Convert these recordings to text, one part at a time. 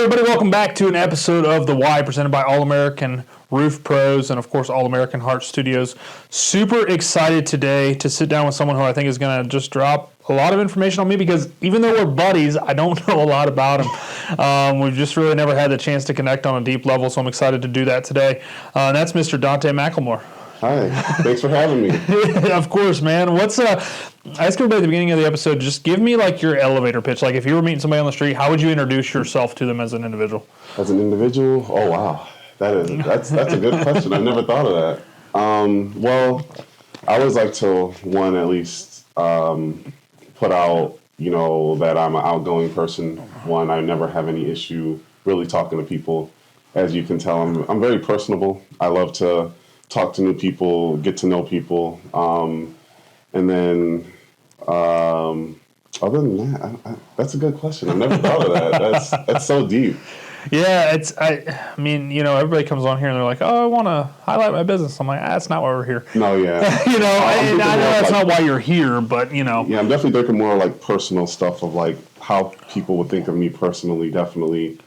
everybody? Welcome back to an episode of The Why, presented by All-American Roof Pros and, of course, All-American Heart Studios. Super excited today to sit down with someone who I think is going to just drop a lot of information on me, because even though we're buddies, I don't know a lot about him. We've just really never had the chance to connect on a deep level, so I'm excited to do that today. And that's Mr. Donte McLemore. Hi, thanks for having me. Of course, man. I ask everybody at the beginning of the episode, just give me like your elevator pitch. Like if you were meeting somebody on the street, how would you introduce yourself to them as an individual? As an individual? Oh, wow. That's a good question. I never thought of that. Well, I always like to, at least put out, that I'm an outgoing person. I never have any issue really talking to people. As you can tell, I'm very personable. I love to talk to new people, get to know people. And then, other than that, that's a good question. I never thought of that. That's so deep. Yeah, I mean, everybody comes on here and they're like, oh, I want to highlight my business. I'm like, that's not why we're here. No, yeah. I know that's not why you're here, but, Yeah, I'm definitely thinking more like personal stuff of like how people would think of me personally. Definitely,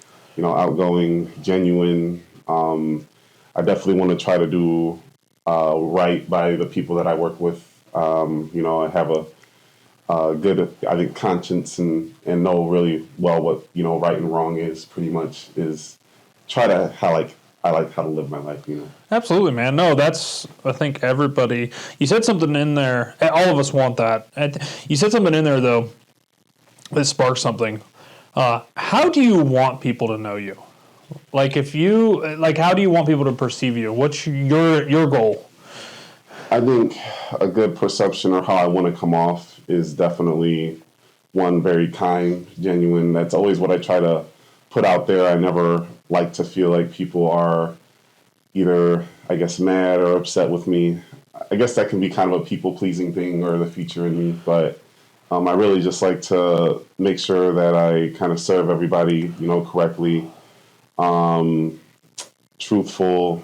outgoing, genuine. I definitely want to try to do right by the people that I work with. I have a good, I think, conscience and know really well what, right and wrong is. Pretty much is try to I like how to live my life. Absolutely, man. No, that's, I think everybody, you said something in there, all of us want that. You said something in there, though, that sparked something. How do you want people to know you? Like how do you want people to perceive you? What's your goal? I think a good perception or how I want to come off is definitely one, very kind, genuine. That's always what I try to put out there. I never like to feel like people are either, I guess, mad or upset with me. I guess that can be kind of a people-pleasing thing or the feature in me, but I really just like to make sure that I kind of serve everybody, correctly. Truthful.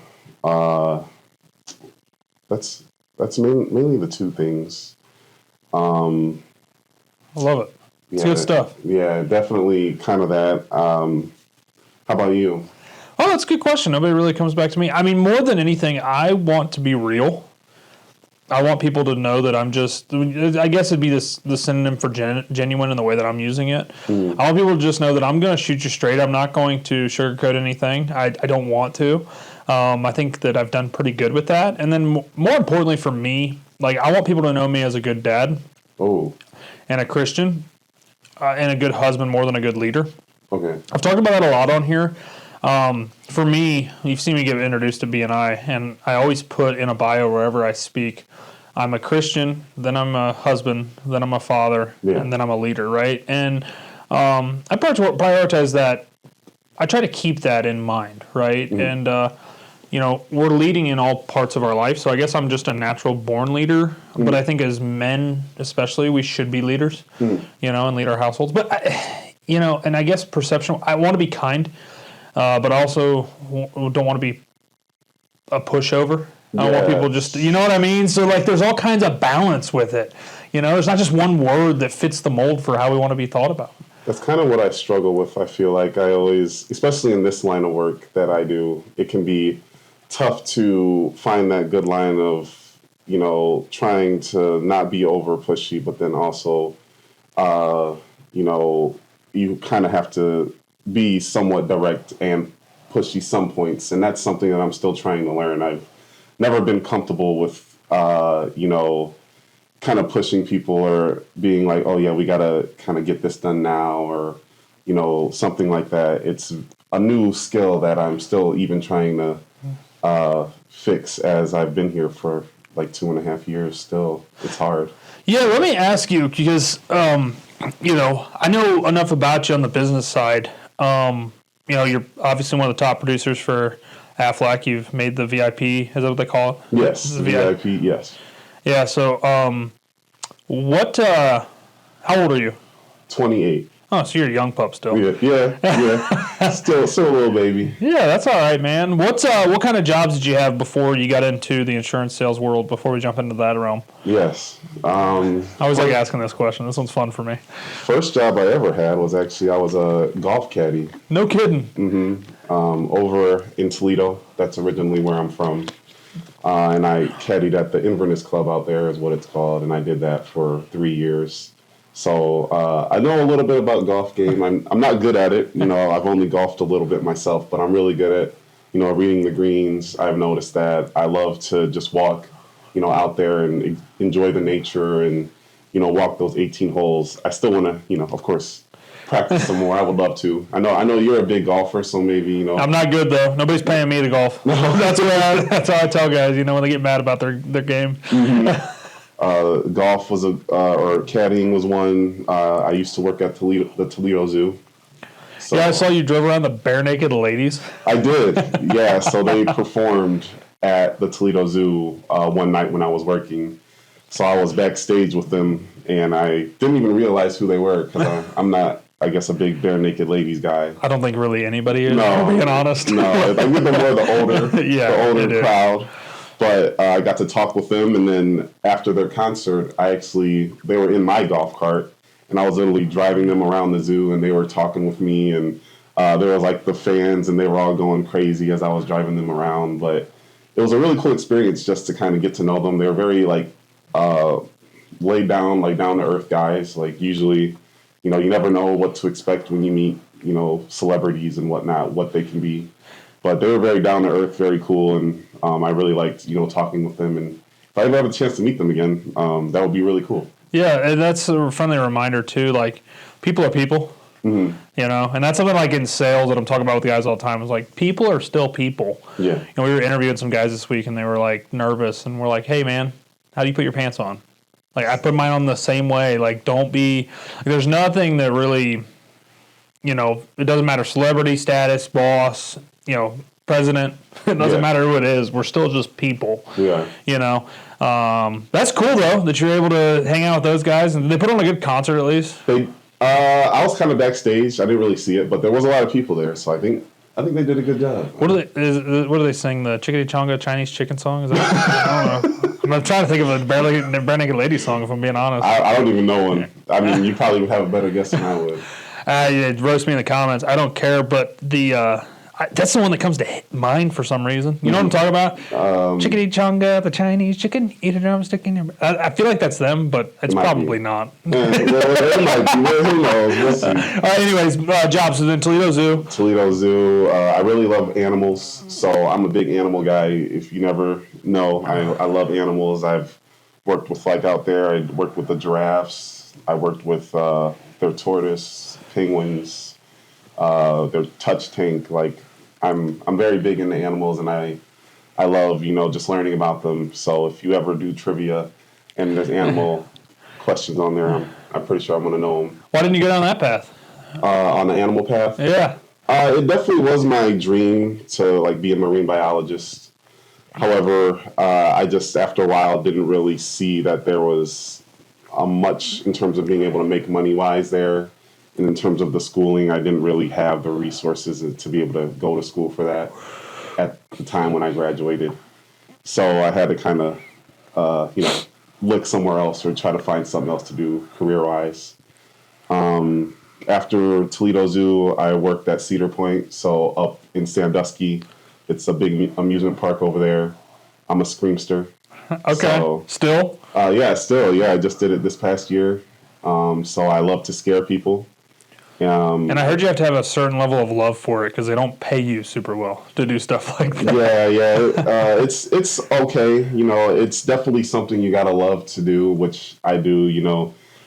That's mainly the two things. I love it. It's good stuff. Yeah, definitely kind of that. How about you? Oh, that's a good question. Nobody really comes back to me. I mean, more than anything, I want to be real. I want people to know that I'm just, I guess it'd be the synonym for genuine in the way that I'm using it. I want people to just know that I'm going to shoot you straight. I'm not going to sugarcoat anything. I don't want to. I think that I've done pretty good with that. And then more importantly for me, like I want people to know me as a good dad. Oh. And a Christian. And a good husband more than a good leader. Okay. I've talked about that a lot on here. For me, you've seen me get introduced to BNI, and I always put in a bio wherever I speak, I'm a Christian, then I'm a husband, then I'm a father, and then I'm a leader, right? And I prioritize that. I try to keep that in mind, right? And, we're leading in all parts of our life, so I guess I'm just a natural-born leader, but I think as men especially, we should be leaders, and lead our households. But, and I guess perception, I want to be kind, but I also don't want to be a pushover. I don't want people just, you know what I mean? So, there's all kinds of balance with it. There's not just one word that fits the mold for how we want to be thought about. That's kind of what I struggle with. I feel like I always, especially in this line of work that I do, it can be tough to find that good line of, trying to not be over pushy, but then also, you kind of have to be somewhat direct and pushy some points. And that's something that I'm still trying to learn. I've never been comfortable with, kind of pushing people or being like, oh yeah, we got to kind of get this done now, or, something like that. It's a new skill that I'm still even trying to fix as I've been here for like 2.5 years still. It's hard. Yeah, let me ask you, because, I know enough about you on the business side. You're obviously one of the top producers for Aflac. You've made the VIP. Is that what they call it? Yes, the VIP, yes. Yeah, so how old are you? 28. Oh, so you're a young pup still. Yeah. Still a little baby. Yeah, that's all right, man. What kind of jobs did you have before you got into the insurance sales world? Before we jump into that realm. Yes. I always like asking this question. This one's fun for me. First job I ever had was actually I was a golf caddy. No kidding. Over in Toledo. That's originally where I'm from. And I caddied at the Inverness Club out there is what it's called, and I did that for 3 years. So I know a little bit about golf game. I'm not good at it. I've only golfed a little bit myself, but I'm really good at, reading the greens. I've noticed that I love to just walk, out there and enjoy the nature and, walk those 18 holes. I still want to, of course, practice some more. I would love to. I know you're a big golfer, so maybe, I'm not good, though. Nobody's paying me to golf. That's how I tell guys, when they get mad about their game. Golf was or caddying was one. I used to work at the Toledo Zoo. So yeah, I saw you drove around the bare naked ladies. I did. Yeah, so they performed at the Toledo Zoo one night when I was working. So I was backstage with them, and I didn't even realize who they were because I'm not, I guess, a big bare naked ladies guy. I don't think really anybody is. No, being honest. No, I think they're more the older, the older crowd. But I got to talk with them, and then after their concert, they were in my golf cart, and I was literally driving them around the zoo, and they were talking with me, and there was like the fans, and they were all going crazy as I was driving them around. But it was a really cool experience just to kind of get to know them. They were very laid down, like down to earth guys. Like usually, you never know what to expect when you meet, celebrities and whatnot, what they can be. But they were very down to earth, very cool, and I really liked, talking with them. And if I ever have a chance to meet them again, that would be really cool. Yeah, and that's a friendly reminder too. Like, people are people, and that's something like in sales that I'm talking about with the guys all the time. Is like people are still people. Yeah. We were interviewing some guys this week, and they were like nervous, and we're like, "Hey, man, how do you put your pants on?" Like, I put mine on the same way. Like, don't be. Like, there's nothing that really, it doesn't matter celebrity status, boss. President, it doesn't matter who it is. We're still just people. Yeah. That's cool though that you're able to hang out with those guys, and they put on a good concert at least. I was kind of backstage. I didn't really see it, but there was a lot of people there, so I think they did a good job. What do they sing? The Chickadee Chonga Chinese chicken song? Is that? I don't know. I'm trying to think of a bare naked lady song. If I'm being honest, I don't even know one. I mean, you probably would have a better guess than I would. Roast me in the comments. I don't care, but that's the one that comes to mind for some reason. You know what I'm talking about? Chickadee Chonga, the Chinese chicken, eat a drumstick in your... I feel like that's them, but it's probably not. Yeah, it might be. Who knows? We'll see. All right, anyways, jobs in Toledo Zoo. Toledo Zoo. I really love animals, so I'm a big animal guy. If you never know, I love animals. I've worked with, out there, I worked with the giraffes. I worked with their tortoise, penguins, their touch tank. I'm very big into animals, and I love, just learning about them. So if you ever do trivia and there's animal questions on there, I'm pretty sure I'm going to know them. Why didn't you go down that path? On the animal path? Yeah. It definitely was my dream to, be a marine biologist. However, I just, after a while, didn't really see that there was much in terms of being able to make money-wise there. And in terms of the schooling, I didn't really have the resources to be able to go to school for that at the time when I graduated. So I had to kind of, look somewhere else or try to find something else to do career-wise. After Toledo Zoo, I worked at Cedar Point, so up in Sandusky. It's a big amusement park over there. I'm a screamster. Okay. So, still? Yeah, I just did it this past year. So I love to scare people. And I heard you have to have a certain level of love for it because they don't pay you super well to do stuff like that. Yeah. It's okay. It's definitely something you gotta love to do, which I do.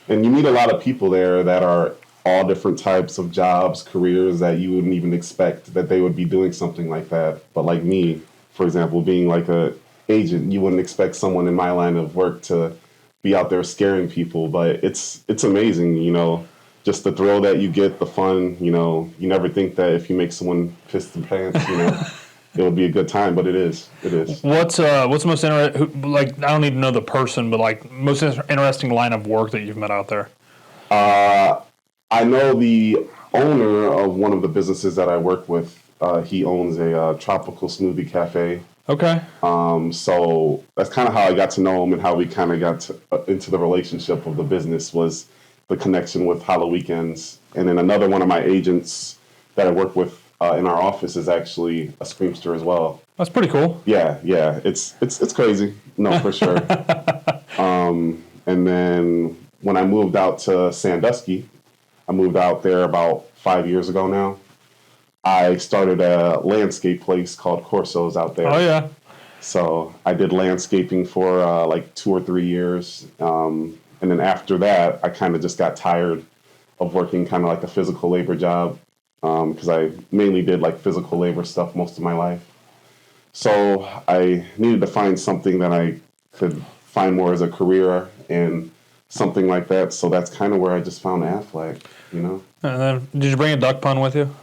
And you meet a lot of people there that are all different types of jobs, careers that you wouldn't even expect that they would be doing something like that. But like me, for example, being like a agent, you wouldn't expect someone in my line of work to be out there scaring people. But it's amazing, just the thrill that you get, the fun, you never think that if you make someone piss their pants, it'll be a good time, but it is. What's most interesting, I don't need to know the person, but most interesting line of work that you've met out there? I know the owner of one of the businesses that I work with. He owns a tropical smoothie cafe. Okay. So that's kind of how I got to know him and how we kind of got into the relationship of the business was the connection with Hollow Weekends. And then another one of my agents that I work with in our office is actually a screamster as well. That's pretty cool. Yeah, it's crazy. No, for sure. And then when I moved out to Sandusky, I moved out there about 5 years ago now. I started a landscape place called Corso's out there. Oh, yeah. So I did landscaping for like 2 or 3 years. And then after that, I kind of just got tired of working kind of like a physical labor job because I mainly did like physical labor stuff most of my life. So I needed to find something that I could find more as a career and something like that. So that's kind of where I just found Aflac, you know. And then, did you bring a duck pun with you?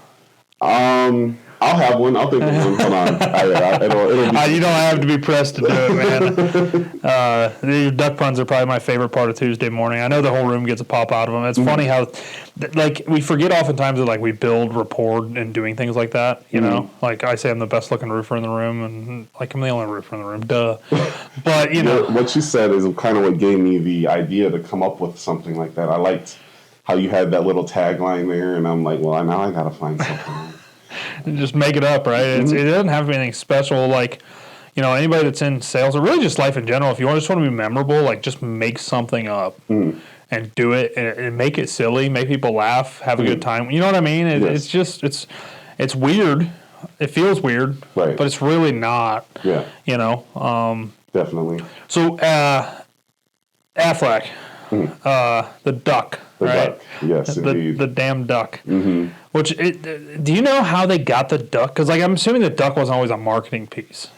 I'll have one. I'll think of one. Hold on. It'll be... You don't have to be pressed to do it, man. The duck puns are probably my favorite part of Tuesday morning. I know the whole room gets a pop out of them. It's funny how, like, we forget oftentimes that, like, we build rapport in doing things like that, you know? Like, I say I'm the best looking roofer in the room, and, like, I'm the only roofer in the room. Duh. But, you know. What you said is kind of what gave me the idea to come up with something like that. I liked how you had that little tagline there, and I'm like, well, now I got to find something. Just make it up, right? It doesn't have to be anything special. Like, you know, anybody that's in sales or really just life in general, if you just want to be memorable, like just make something up and do it and make it silly, make people laugh, have a good time. You know what I mean? It's just, it's weird. It feels weird, right? But it's really not. Yeah. You know? Definitely. So, Aflac, the duck. The right? duck, yes, indeed. The damn duck. Which, do you know how they got the duck? Because, like, I'm assuming the duck wasn't always a marketing piece.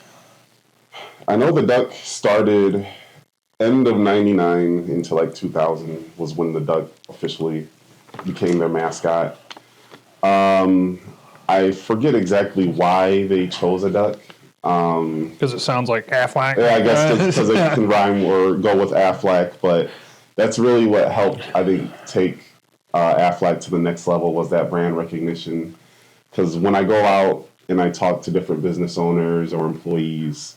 I know the duck started end of '99 into like 2000 was when the duck officially became their mascot. I forget exactly why they chose a duck. Because it sounds like Aflac. Yeah, I guess because it can rhyme or go with Aflac, but that's really what helped, I think, take Aflac to the next level was that brand recognition. Because when I go out and I talk to different business owners or employees,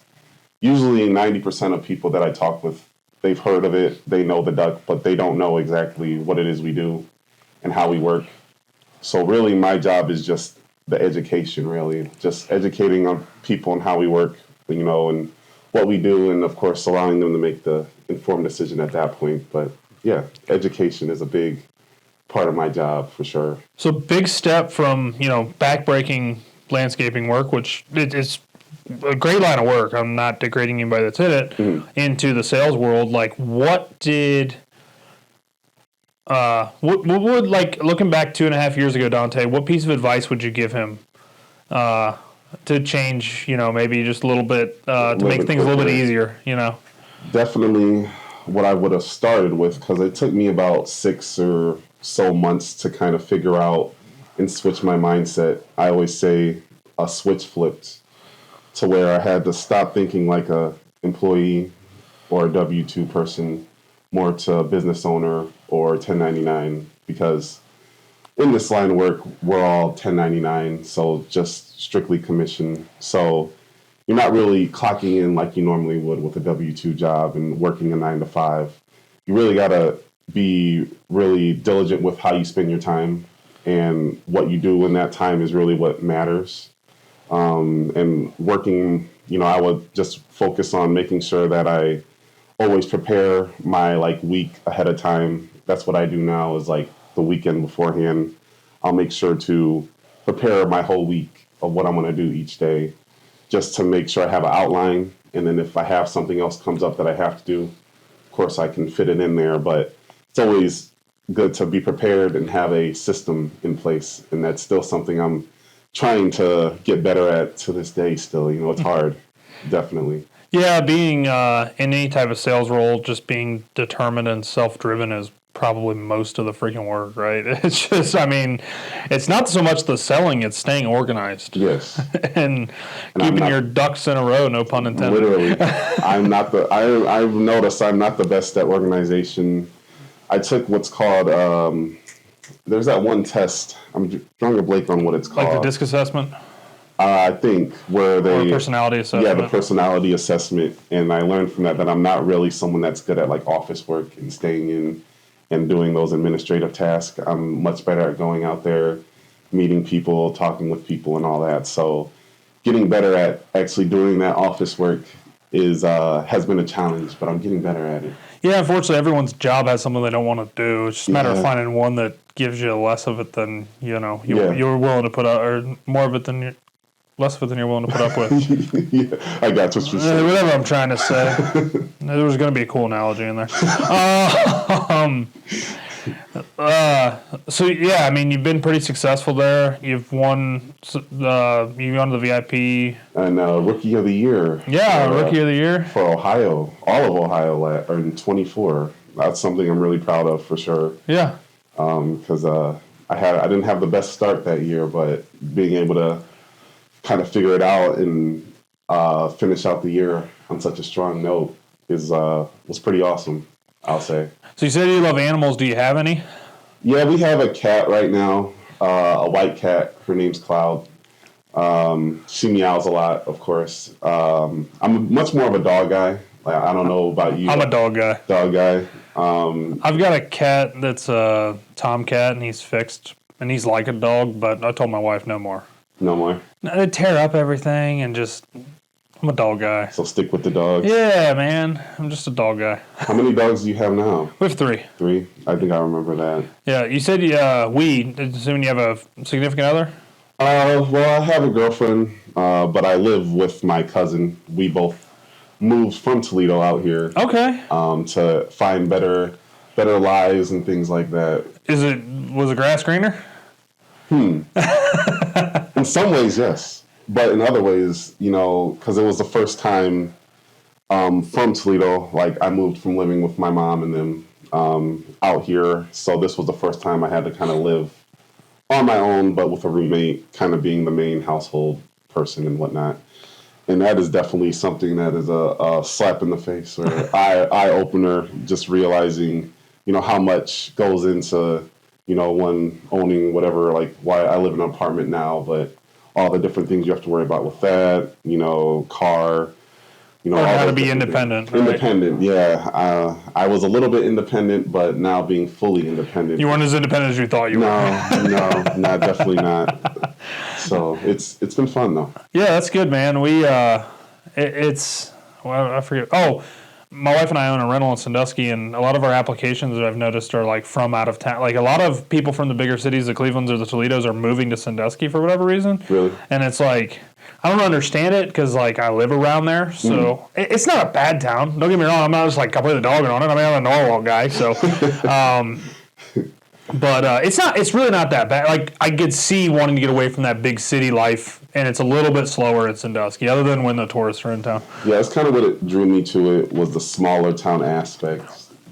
usually 90% of people that I talk with, they've heard of it, they know the duck, but they don't know exactly what it is we do and how we work. So really my job is just the education, really. Just educating on people and how we work, you know, and what we do, and of course allowing them to make the informed decision at that point. But yeah, education is a big part of my job for sure. So big step from, you know, backbreaking landscaping work, which it's a great line of work. I'm not degrading anybody that's in it, into the sales world. Like, what did what would, like, looking back 2.5 years ago, Donte, what piece of advice would you give him to change, you know, maybe just a little bit, to make things a little bit easier, you know? Definitely what I would have started with, because it took me about 6 or so months to kind of figure out and switch my mindset. I always say a switch flipped to where I had to stop thinking like a employee or a W-2 person, more to a business owner or 1099, because in this line of work, we're all 1099, so just strictly commission. So you're not really clocking in like you normally would with a W-2 job and working a 9 to 5. You really got to be really diligent with how you spend your time, and what you do in that time is really what matters. And working, you know, I would just focus on making sure that I always prepare my like week ahead of time. That's what I do now, is like the weekend beforehand. I'll make sure to prepare my whole week of what I'm going to do each day, just to make sure I have an outline. And then if I have something else comes up that I have to do, of course I can fit it in there. But it's always good to be prepared and have a system in place. And that's still something I'm trying to get better at to this day still. You know, it's hard, definitely. Yeah, being in any type of sales role, just being determined and self-driven is probably most of the freaking work, right? It's just, I mean, it's not so much the selling, it's staying organized. Yes. and keeping your ducks in a row, no pun intended. Literally. I've noticed I'm not the best at organization. I took what's called there's that one test. I'm drawing a blank on what it's called. Like the DISC assessment? I think where they... Or personality assessment. Yeah, the personality assessment. And I learned from that I'm not really someone that's good at like office work and staying in and doing those administrative tasks. I'm much better at going out there, meeting people, talking with people and all that. So getting better at actually doing that office work has been a challenge, but I'm getting better at it. Yeah, unfortunately, everyone's job has something they don't want to do. It's just a matter of finding one that gives you less of it than you're willing to put up, or more of it than less of it than you're willing to put up with. Yeah, I got what you're saying. Whatever I'm trying to say. There was going to be a cool analogy in there. So yeah, I mean, you've been pretty successful there. You've won. You've gone to the VIP and Rookie of the Year. Yeah, Rookie of the Year for Ohio, all of Ohio, in 24. That's something I'm really proud of for sure. Yeah, because I didn't have the best start that year, but being able to kind of figure it out and finish out the year on such a strong note was pretty awesome, I'll say. So you said you love animals. Do you have any? Yeah, we have a cat right now, a white cat. Her name's Cloud. She meows a lot, of course. I'm much more of a dog guy. Like, I don't know about you. I'm a dog guy. Dog guy. I've got a cat that's a tomcat, and he's fixed, and he's like a dog, but I told my wife no more. No more? They tear up everything, and just... I'm a dog guy. So stick with the dogs? Yeah, man. I'm just a dog guy. How many dogs do you have now? We have 3. 3? I think I remember that. Yeah, you said assuming you have a significant other? Well, I have a girlfriend, but I live with my cousin. We both moved from Toledo out here. Okay. To find better lives and things like that. Was the grass greener? In some ways, yes. But in other ways, because it was the first time from Toledo, like I moved from living with my mom and them out here. So this was the first time I had to kind of live on my own, but with a roommate, kind of being the main household person and whatnot. And that is definitely something that is a slap in the face or eye opener, just realizing, how much goes into, one owning whatever, like why I live in an apartment now, but all the different things you have to worry about with that, car, or how to be independent. Right? Independent, yeah. I was a little bit independent, but now being fully independent. You weren't as independent as you thought you were. No, definitely not. So it's been fun though. Yeah, that's good, man. I forget. Oh, my wife and I own a rental in Sandusky, and a lot of our applications that I've noticed are like from out of town. Like a lot of people from the bigger cities, the Clevelands or the Toledos, are moving to Sandusky for whatever reason. Really? And it's like, I don't understand it because like I live around there, so it's not a bad town. Don't get me wrong. I'm not just like completely dogging on it. I mean, I'm a Norwalk guy, so. But it's really not that bad. Like I could see wanting to get away from that big city life, and it's a little bit slower in Sandusky, other than when the tourists are in town. Yeah, that's kind of what it drew me to it, was the smaller town aspect.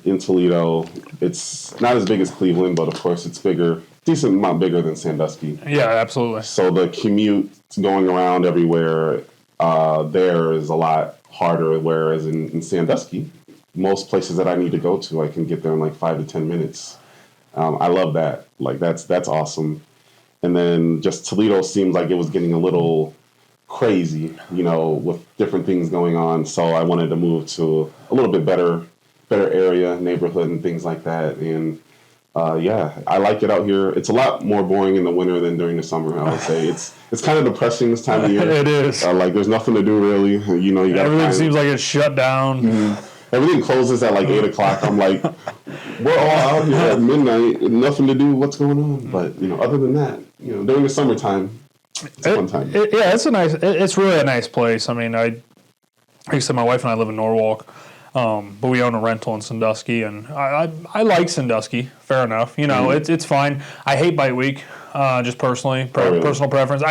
In Toledo, it's not as big as Cleveland, but of course it's bigger, decent amount bigger than Sandusky. Yeah, absolutely. So the commute going around everywhere there is a lot harder, whereas in Sandusky, most places that I need to go to, I can get there in like 5 to 10 minutes. I love that. Like that's awesome. And then just Toledo seems like it was getting a little crazy, with different things going on. So I wanted to move to a little bit better area, neighborhood, and things like that. And I like it out here. It's a lot more boring in the winter than during the summer. I would say it's kind of depressing this time of year. It is. Like there's nothing to do really. You got everything seems like it's shut down. Mm-hmm. Everything closes at like 8 o'clock. I'm like, we're all out here at midnight, nothing to do. What's going on? But other than that, during the summertime, it's a fun time. It's really a nice place. I mean, like I said, my wife and I live in Norwalk, but we own a rental in Sandusky, and I like Sandusky. Fair enough. It's fine. I hate bike week, just personally, personal preference.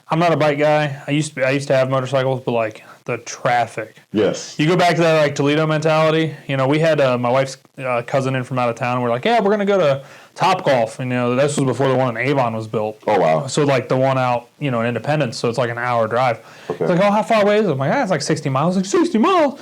I'm not a bike guy. I used to have motorcycles, but like the traffic. Yes. You go back to that like Toledo mentality. We had my wife's cousin in from out of town. And we're like, yeah, we're gonna go to Topgolf. And this was before the one in Avon was built. Oh wow. So like the one out in Independence. So it's like an hour drive. Okay. It's like, oh, how far away is it? I'm like, it's like 60 miles. Like 60 miles.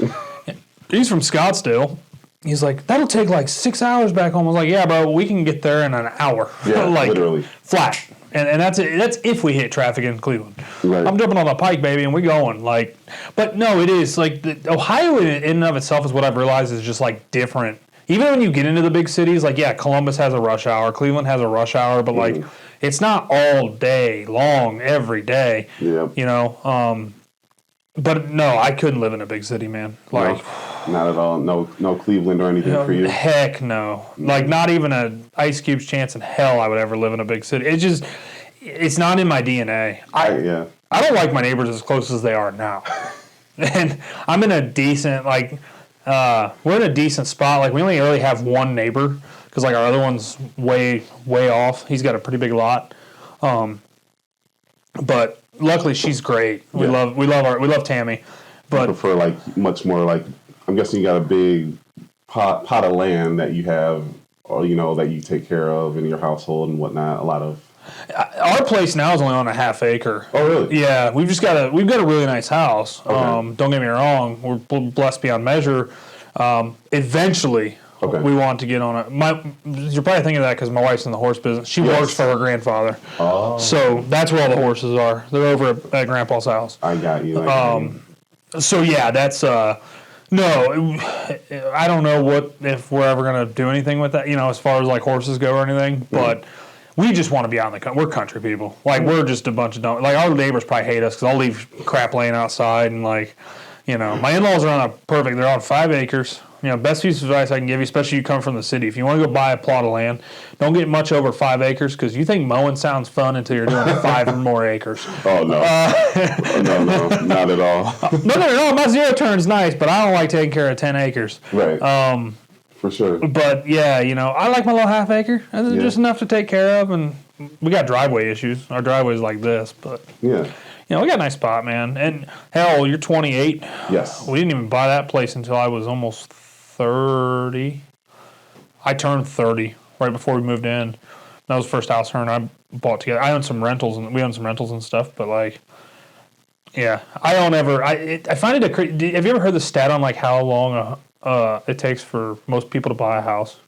He's from Scottsdale. he's like, that'll take like 6 hours back home. I was like, yeah, bro, we can get there in an hour. Yeah, like, literally. Flat. And that's it. That's if we hit traffic in Cleveland. Right. I'm jumping on the pike, baby, and we going. Like, but no, it is like Ohio in and of itself is what I've realized is just like different. Even when you get into the big cities, like yeah, Columbus has a rush hour, Cleveland has a rush hour, but like it's not all day long every day. Yeah. You know. But no, I couldn't live in a big city, man. Like. No, not at all. No Cleveland or anything for you. Heck no. Like not even a Ice Cube's chance in hell I would ever live in a big city. It's not in my DNA. I don't like my neighbors as close as they are now. And I'm in a decent, like, we're in a decent spot. Like we only really have one neighbor because like our other one's way off. He's got a pretty big lot. But luckily she's great. We love Tammy. But I prefer like much more like, I'm guessing you got a big pot of land that you have, or you know, that you take care of in your household and whatnot. A lot of our place now is only on a half acre. Oh really? Yeah, we've got a really nice house. Okay. Don't get me wrong, we're blessed beyond measure. Eventually, we want to get on you're probably thinking of that because my wife's in the horse business. She works for her grandfather. Oh. So that's where all the horses are. They're over at Grandpa's house. I got you. So yeah, that's no, I don't know if we're ever gonna do anything with that, you know, as far as like horses go or anything. But we just want to be out in the country. We're country people. Like we're just a bunch of like our neighbors probably hate us because I'll leave crap laying outside and like, you know, my in-laws are on they're on 5 acres. You know, best piece of advice I can give you, especially you come from the city. If you want to go buy a plot of land, don't get much over 5 acres because you think mowing sounds fun until you're doing 5 or more acres. Oh, no. No, not at all. No. My zero turn's nice, but I don't like taking care of 10 acres. Right. For sure. But, yeah, you know, I like my little half acre. It's just enough to take care of, and we got driveway issues. Our driveway's like this, but... Yeah. You know, we got a nice spot, man. And, hell, you're 28. Yes. We didn't even buy that place until I was almost 30. I turned 30 right before we moved in. That was the first house her and I bought together. I own some rentals, and we own some rentals and stuff, but, like, yeah. I don't ever... I find it have you ever heard the stat on, like, how long it takes for most people to buy a house?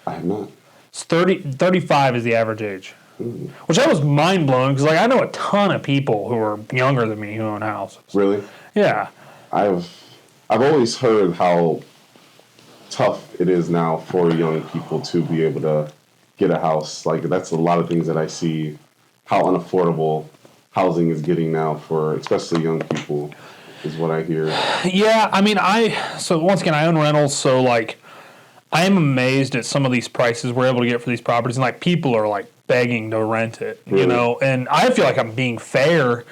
I have not. It's 35 is the average age. Ooh. Which I was mind-blowing because, like, I know a ton of people who are younger than me who own houses. Really? Yeah. I've always heard how tough it is now for young people to be able to get a house. Like, that's a lot of things that I see, how unaffordable housing is getting now for especially young people is what I hear. Yeah, I mean, so once again, I own rentals, so, like, I am amazed at some of these prices we're able to get for these properties, and, like, people are, like, begging to rent it, you know, and I feel like I'm being fair.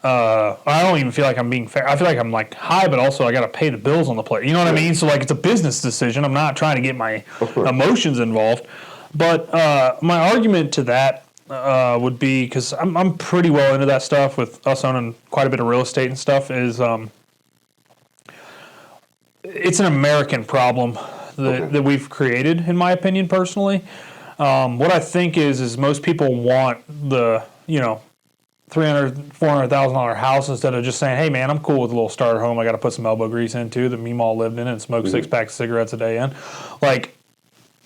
I don't even feel like I'm being fair. I feel like I'm like high, but also I got to pay the bills on the plate. You know what I mean? So like it's a business decision. I'm not trying to get my emotions involved. But my argument to that would be, because I'm pretty well into that stuff with us owning quite a bit of real estate and stuff, is it's an American problem that we've created, in my opinion, personally. What I think is most people want the, you know, $300,000, $400,000 house instead of just saying, hey, man, I'm cool with a little starter home I got to put some elbow grease into that Meemaw lived in and smoke 6 packs of cigarettes a day in. Like,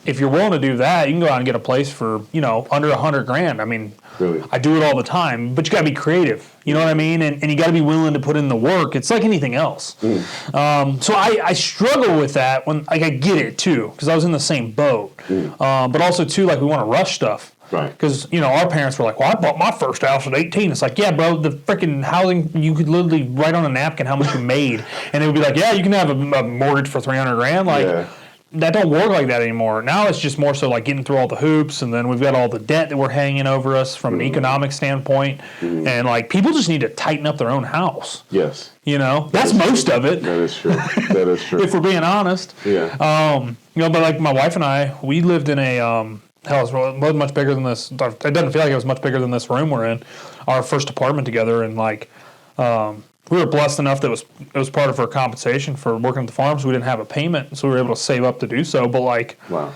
if you're willing to do that, you can go out and get a place for, you know, under $100,000. I mean, really? I do it all the time, but you got to be creative. You know what I mean? And you got to be willing to put in the work. It's like anything else. So I struggle with that when, like, I get it too, because I was in the same boat. But also too, like, we want to rush stuff. Right. Because, you know, our parents were like, well, I bought my first house at 18. It's like, yeah, bro, the freaking housing, you could literally write on a napkin how much you made. And it would be like, yeah, you can have a mortgage for $300,000. Like, that don't work like that anymore. Now it's just more so like getting through all the hoops, and then we've got all the debt that we're hanging over us from an economic standpoint. And, like, people just need to tighten up their own house. Yes. You know, that's most of it. That is true. That is true. If we're being honest. Yeah. You know, but, like, my wife and I, we lived in a... Hell, it wasn't much bigger than this. It doesn't feel like it was much bigger than this room we're in. Our first apartment together, and like, we were blessed enough that it was part of our compensation for working at the farm, so we didn't have a payment, so we were able to save up to do so. But like, wow,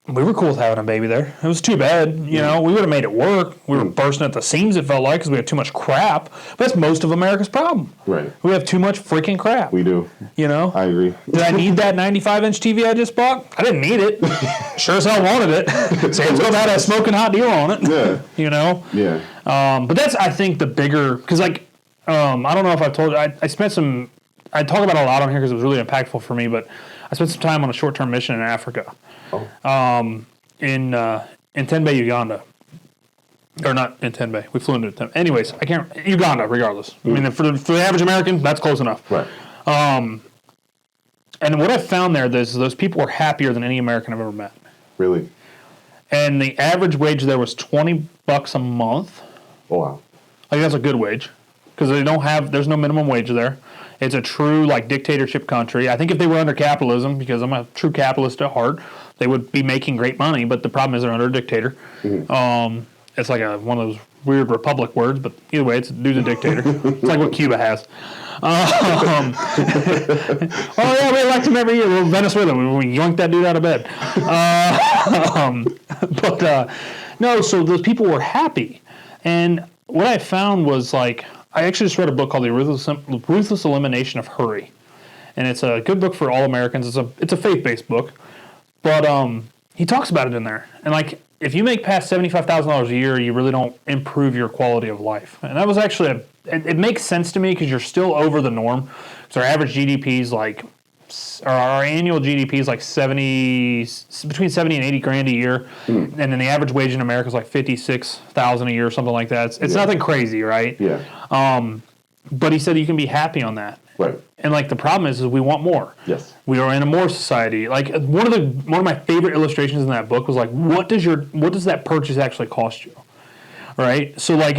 we were cool with having a baby there. It was too bad, you know. We would have made it work. We were bursting at the seams, it felt like, because we had too much crap. But that's most of America's problem. Right. We have too much freaking crap. We do. You know? I agree. Did I need that 95-inch TV I just bought? I didn't need it. Sure as hell wanted it. Samsung had a smoking hot deal on it. Yeah. You know? Yeah. But that's, I think, the bigger, because like, I don't know if I've told you, I spent some, I talk about it a lot on here because it was really impactful for me, but I spent some time on a short-term mission in Africa. Oh. In Tenbe, Uganda. Or not in Tenbe. We flew into Tenbe. Anyways, I can't, Uganda, regardless. I mean, for the average American, that's close enough. Right. And what I found there is those people were happier than any American I've ever met. Really? And the average wage there was $20 a month. Oh, wow. Like, that's a good wage. Because there's no minimum wage there. It's a true, like, dictatorship country. I think if they were under capitalism, because I'm a true capitalist at heart, they would be making great money, but the problem is they're under a dictator. Mm-hmm. It's like one of those weird republic words, but either way, dude's a dictator. It's like what Cuba has. Oh, yeah, we elect him every year. Well, Venezuela, we yoinked that dude out of bed. No, so those people were happy. And what I found was, like, I actually just read a book called The Ruthless Elimination of Hurry. And it's a good book for all Americans. It's a faith-based book. But he talks about it in there. And, like, if you make past $75,000 a year, you really don't improve your quality of life. And that was actually, it makes sense to me because you're still over the norm. So our average GDP is like, or our annual GDP is like between 70 and 80 grand a year. And then the average wage in America is like 56,000 a year or something like that. It's nothing crazy, right? Yeah. But he said you can be happy on that. Right. And like the problem is we want more. Yes. We are in a more society. Like one of my favorite illustrations in that book was like, what does that purchase actually cost you? Right? So like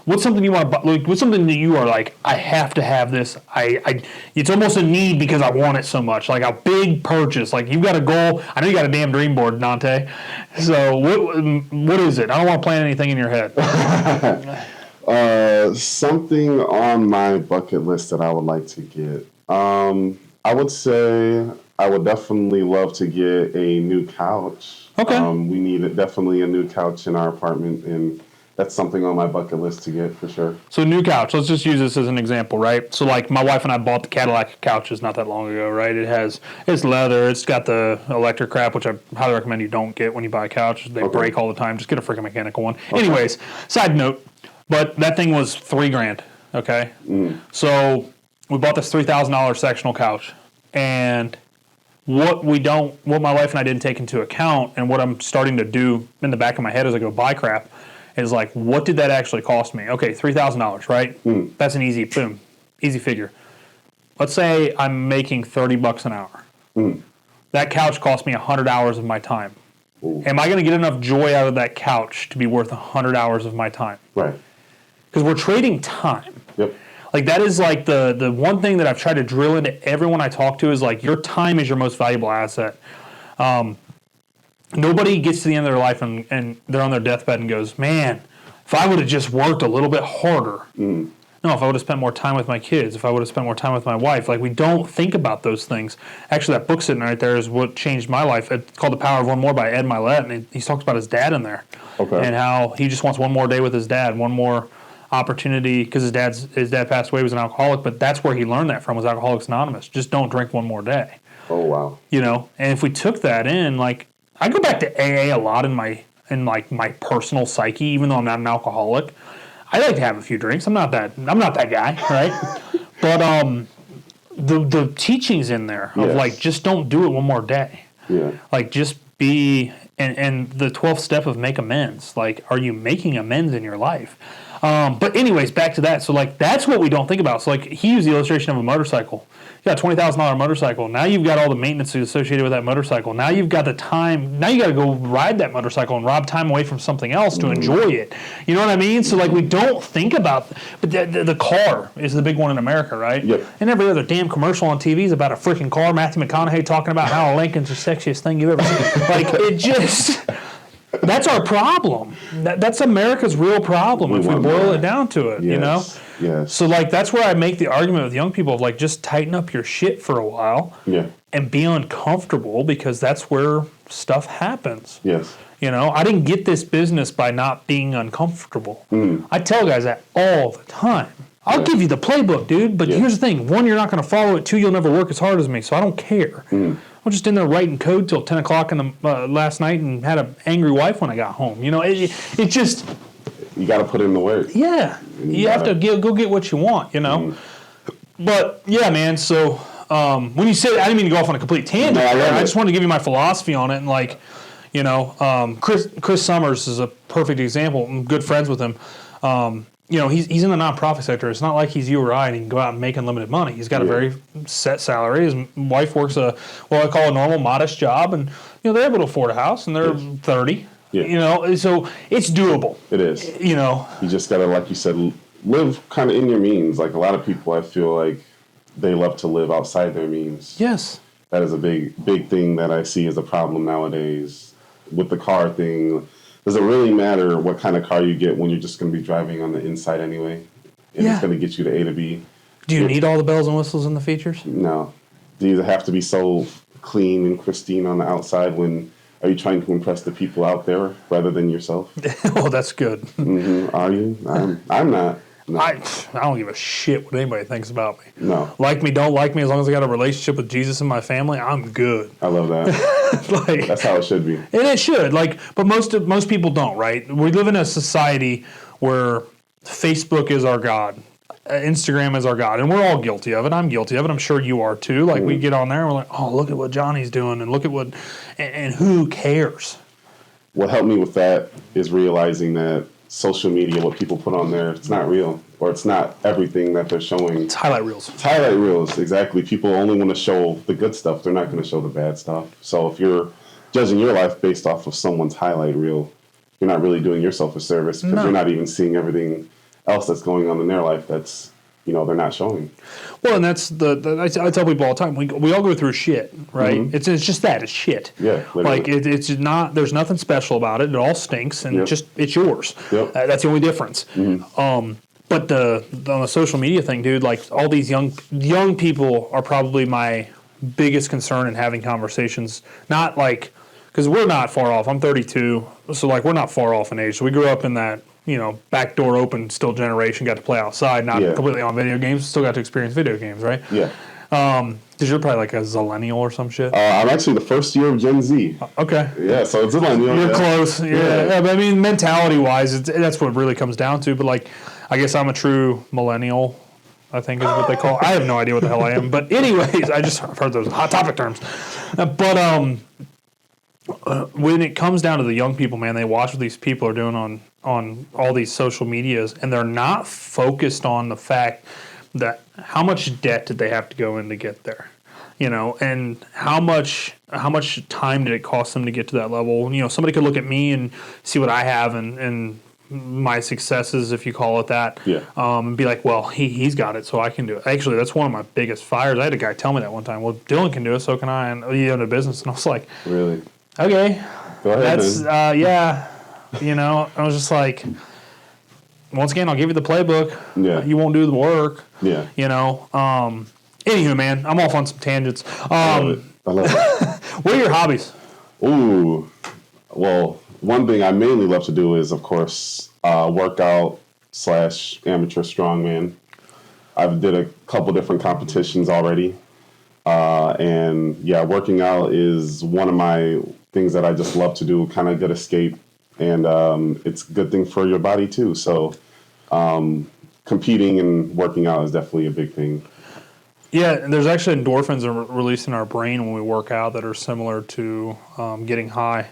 what's something you want to buy, like what's something that you are like, I have to have this. It's almost a need because I want it so much. Like a big purchase. Like you've got a goal. I know you got a damn dream board, Donte. So what is it? I don't want to plan anything in your head. Something on my bucket list that I would like to get. I would say I would definitely love to get a new couch. Okay. We need definitely a new couch in our apartment, and that's something on my bucket list to get for sure. So new couch. Let's just use this as an example, right? So like my wife and I bought the Cadillac couches not that long ago, right? It's leather. It's got the electric crap, which I highly recommend you don't get when you buy a couch. They break all the time. Just get a freaking mechanical one. Okay. Anyways, side note. But that thing was $3,000, okay? So we bought this $3,000 sectional couch, and what my wife and I didn't take into account, and what I'm starting to do in the back of my head as I go buy crap, is like, what did that actually cost me? Okay, $3,000, right? That's an easy figure. Let's say I'm making $30 an hour. That couch cost me 100 hours of my time. Am I going to get enough joy out of that couch to be worth 100 hours of my time? Right. Because we're trading time. Yep. Like that is like the one thing that I've tried to drill into everyone I talk to is like your time is your most valuable asset. Nobody gets to the end of their life and they're on their deathbed and goes, man, if I would have just worked a little bit harder. No, if I would have spent more time with my kids, if I would have spent more time with my wife. Like we don't think about those things. Actually, that book sitting right there is what changed my life. It's called The Power of One More by Ed Milet, and he talks about his dad in there. Okay. And how he just wants one more day with his dad, one more opportunity, because his dad passed away, was an alcoholic, but that's where he learned that from, was Alcoholics Anonymous. Just don't drink one more day. Oh, wow. You know, and if we took that in, like, I go back to AA a lot in my personal psyche, even though I'm not an alcoholic. I like to have a few drinks. I'm not that guy, right? But the teachings in there of like, just don't do it one more day. Yeah. Like just be, and the 12th step of make amends. Like, are you making amends in your life? But anyways, back to that. So like, that's what we don't think about. So like, he used the illustration of a motorcycle. You got a $20,000 motorcycle. Now you've got all the maintenance associated with that motorcycle. Now you've got the time. Now you got to go ride that motorcycle and rob time away from something else to enjoy it. You know what I mean? So like, we don't think about, but the car is the big one in America, right? Yep. And every other damn commercial on TV is about a freaking car. Matthew McConaughey talking about how a Lincoln's the sexiest thing you've ever seen. Like, it just, that's our problem. That's America's real problem if we boil it down to it, you know? Yes. So, like, that's where I make the argument with young people of, like, just tighten up your shit for a while and be uncomfortable, because that's where stuff happens. Yes. You know, I didn't get this business by not being uncomfortable. I tell guys that all the time. I'll give you the playbook, dude, but here's the thing. One, you're not going to follow it. Two, you'll never work as hard as me, so I don't care. I'm just in there writing code till 10 o'clock in the last night and had an angry wife when I got home. You know, it just... You got to put in the work. Yeah. You have to go get what you want, you know. But, yeah, man, so when you said... I didn't mean to go off on a complete tangent. No, I just wanted to give you my philosophy on it. And, like, you know, Chris Summers is a perfect example. I'm good friends with him. You know, he's in the nonprofit sector. It's not like he's you or I and he can go out and make unlimited money. He's got a very set salary. His wife works what I call a normal, modest job. And, you know, they're able to afford a house and they're 30. Yeah. You know, so it's doable. It is. You know. You just got to, like you said, live kind of in your means. Like a lot of people, I feel like they love to live outside their means. Yes. That is a big thing that I see as a problem nowadays with the car thing. Does it really matter what kind of car you get when you're just going to be driving on the inside anyway? And it's going to get you to A to B. Do you need all the bells and whistles and the features? No. Do you have to be so clean and pristine on the outside when... Are you trying to impress the people out there rather than yourself? Oh, that's good. Are you? I'm not. No. I don't give a shit what anybody thinks about me. No. Like me, don't like me, as long as I got a relationship with Jesus and my family, I'm good. I love that. Like, that's how it should be. And it should. Like, but most people don't, right? We live in a society where Facebook is our God. Instagram is our God, and we're all guilty of it. I'm guilty of it. I'm sure you are too. Like we get on there and we're like, oh, look at what Johnny's doing, and look at what, and who cares? What helped me with that is realizing that social media, what people put on there, it's not real, or it's not everything that they're showing. It's highlight reels. It's highlight reels, exactly. People only want to show the good stuff. They're not going to show the bad stuff. So if you're judging your life based off of someone's highlight reel, you're not really doing yourself a service because you're not even seeing everything else that's going on in their life that's, you know, they're not showing. Well, and that's I tell people all the time, we all go through shit, right? It's just that, it's shit. Yeah. Literally. Like it's not, there's nothing special about it. It all stinks and it's yours. Yep. That's the only difference. But on the social media thing, dude, like all these young people are probably my biggest concern in having conversations. Not like, because we're not far off. I'm 32, so like we're not far off in age. So we grew up in that, you know, back door open still generation, got to play outside, not completely on video games, still got to experience video games, right? Yeah. Because you're probably like a zillennial or some shit. I'm actually the first year of Gen Z. Okay. Yeah, so it's zillennial. You're close. Yeah. But I mean, mentality-wise, that's what it really comes down to. But like, I guess I'm a true millennial, I think is what they call it. I have no idea what the hell I am. But anyways, I've heard those hot topic terms. But when it comes down to the young people, man, they watch what these people are doing on all these social medias, and they're not focused on the fact that how much debt did they have to go in to get there, you know, and how much time did it cost them to get to that level. You know, somebody could look at me and see what I have and my successes, if you call it that, and be like, well, he's got it, so I can do it. Actually, that's one of my biggest fires. I had a guy tell me that one time. Well, Dylan can do it, so can I. And he owned a business, and I was like, really? Okay, go ahead. That's you know, I was just like, once again, I'll give you the playbook. Yeah. You won't do the work. Yeah. You know. Anywho, man, I'm off on some tangents. I love it. What are your hobbies? Ooh, well, one thing I mainly love to do is, of course, workout / amateur strongman. I've did a couple different competitions already. And yeah, working out is one of my things that I just love to do, kind of good escape. And it's a good thing for your body too. So competing and working out is definitely a big thing. Yeah, and there's actually endorphins released in our brain when we work out that are similar to getting high.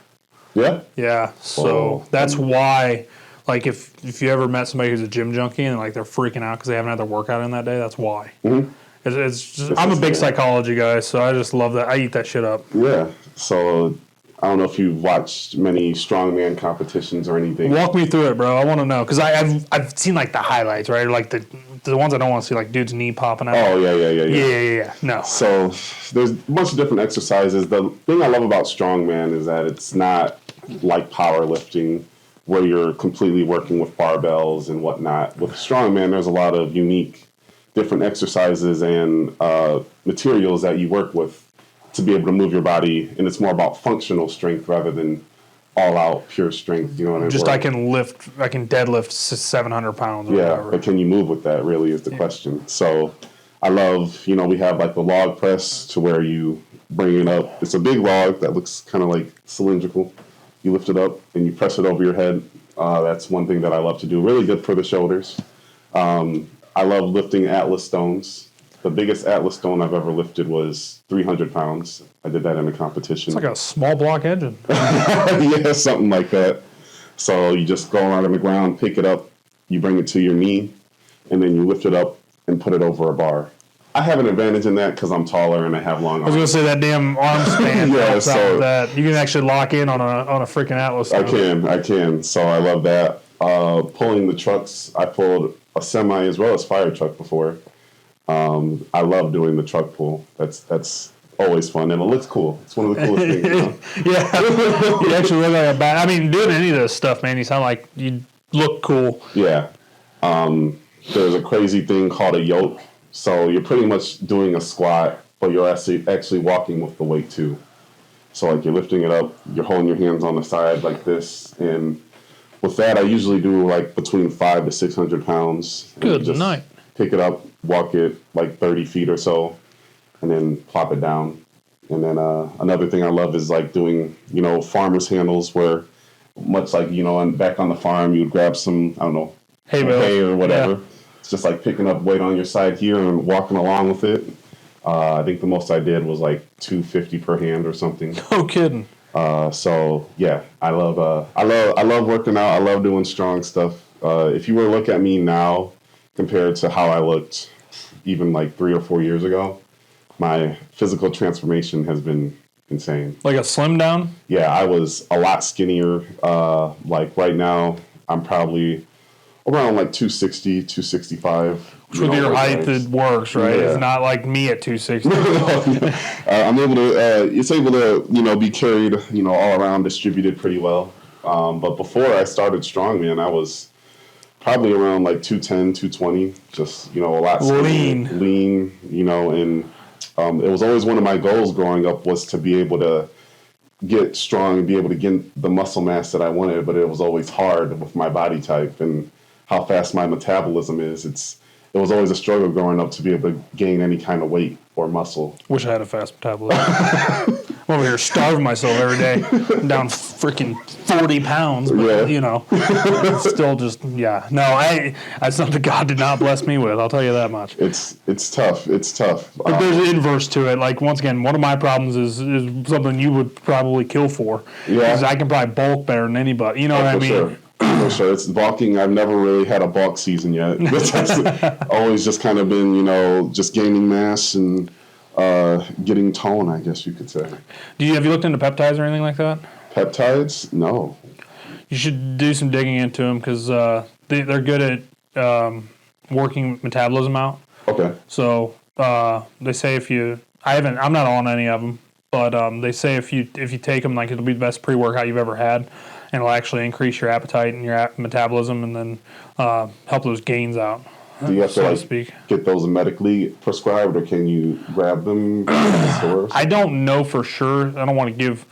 Yeah? Yeah, so that's why, like, if you ever met somebody who's a gym junkie and like they're freaking out because they haven't had their workout in that day, that's why. Mm-hmm. It's just, I'm a big psychology guy, so I just love that. I eat that shit up. Yeah, so I don't know if you've watched many strongman competitions or anything. Walk me through it, bro. I want to know, because I've seen like the highlights, right? Like the ones I don't want to see, like dude's knee popping out. Oh yeah. No. So there's a bunch of different exercises. The thing I love about strongman is that it's not like powerlifting, where you're completely working with barbells and whatnot. With strongman, there's a lot of unique different exercises and materials that you work with. to be able to move your body, and it's more about functional strength rather than all out pure strength. You know what I mean? Just I can deadlift 700 pounds. Or whatever. But can you move with that? Really, is the question. So I love, we have like the log press to where you bring it up. It's a big log that looks kind of like cylindrical. You lift it up and you press it over your head. That's one thing that I love to do. Really good for the shoulders. I love lifting Atlas stones. The biggest Atlas stone I've ever lifted was 300 pounds. I did that in a competition. It's like a small block engine. Yeah, something like that. So you just go around on the ground, pick it up, you bring it to your knee, and then you lift it up and put it over a bar. I have an advantage in that because I'm taller and I have long arms. I was going to say that damn arm span. Yeah, so that you can actually lock in on a freaking Atlas stone. I can. So I love that. Pulling the trucks, I pulled a semi as well as fire truck before. I love doing the truck pull. That's always fun, and it looks cool. It's one of the coolest things. Yeah, you actually look like a bad. I mean, doing any of this stuff, man, you sound like you look cool. Yeah. There's a crazy thing called a yoke. So you're pretty much doing a squat, but you're actually walking with the weight too. So like you're lifting it up, you're holding your hands on the side like this, and with that, I usually do like between 500 to 600 pounds. Good night. Pick it up, walk it like 30 feet or so, and then plop it down. And then another thing I love is like doing, farmer's handles where much like, back on the farm, you'd grab some, I don't know, hay or whatever. Yeah. It's just like picking up weight on your side here and walking along with it. I think the most I did was like 250 per hand or something. No kidding. So yeah, I love working out. I love doing strong stuff. If you were to look at me now compared to how I looked even like 3 or 4 years ago, my physical transformation has been insane. Like a slim down? Yeah, I was a lot skinnier. Like right now, I'm probably around like 260, 265. With your height, it works, right? Yeah. It's not like me at 260. I'm able to, it's able to, be carried, all around, distributed pretty well. But before I started strongman, I was probably around like 210, 220, just, a lot skinnier, lean, and it was always one of my goals growing up was to be able to get strong and be able to get the muscle mass that I wanted, but it was always hard with my body type and how fast my metabolism is. It was always a struggle growing up to be able to gain any kind of weight or muscle. Wish I had a fast metabolism. I'm over here starving myself every day. I'm down freaking 40 pounds, but, still just, yeah. No, that's something God did not bless me with, I'll tell you that much. It's tough. It's tough. But there's an inverse to it. Like, once again, one of my problems is something you would probably kill for. Yeah. Because I can probably bulk better than anybody. You know what I mean? Sure. For sure. It's bulking. I've never really had a bulk season yet. It's always just kind of been, just gaining mass and getting tone, I guess you could say. Have you looked into peptides or anything like that? Peptides? No. You should do some digging into them because they're good at working metabolism out. Okay. So they say I'm not on any of them, but they say if you take them, like it'll be the best pre-workout you've ever had. And it'll actually increase your appetite and your metabolism and then help those gains out. Do you have to get those medically prescribed or can you grab them from the stores? I don't know for sure. I don't want to give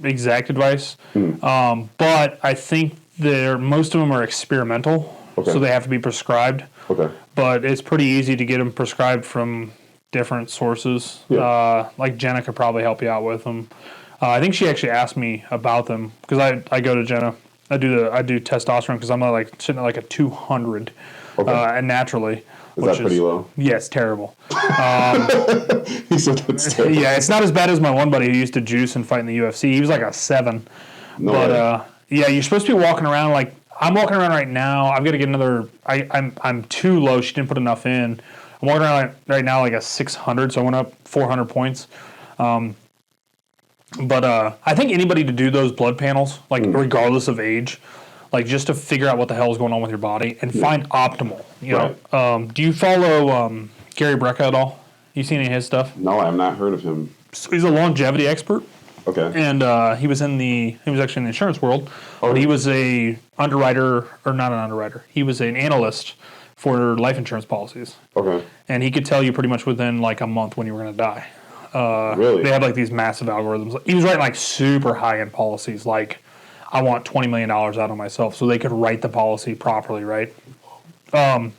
exact advice. But I think most of them are experimental. Okay. So they have to be prescribed. Okay. But it's pretty easy to get them prescribed from different sources. Yeah. Like Jenna could probably help you out with them. I think she actually asked me about them because I go to Jenna. I do testosterone because I'm sitting at like a 200, and naturally. Is that pretty low? Yeah, it's terrible. He said that's terrible. Yeah, it's not as bad as my one buddy who used to juice and fight in the UFC. He was like a 7. No way. Yeah, you're supposed to be walking around like I'm walking around right now. I've got to get another. I'm too low. She didn't put enough in. I'm walking around right now like a 600, so I went up 400 points. But I think anybody to do those blood panels, like regardless of age, like just to figure out what the hell is going on with your body and find optimal. You know, do you follow Gary Brecka at all? You seen any of his stuff? No, I have not heard of him. So he's a longevity expert. Okay. And he was actually in the insurance world, but he was a underwriter, or not an underwriter. He was an analyst for life insurance policies. Okay. And he could tell you pretty much within like a month when you were going to die. Really? They had like these massive algorithms. He was writing like super high end policies, like I want $20 million out of myself, so they could write the policy properly, right? But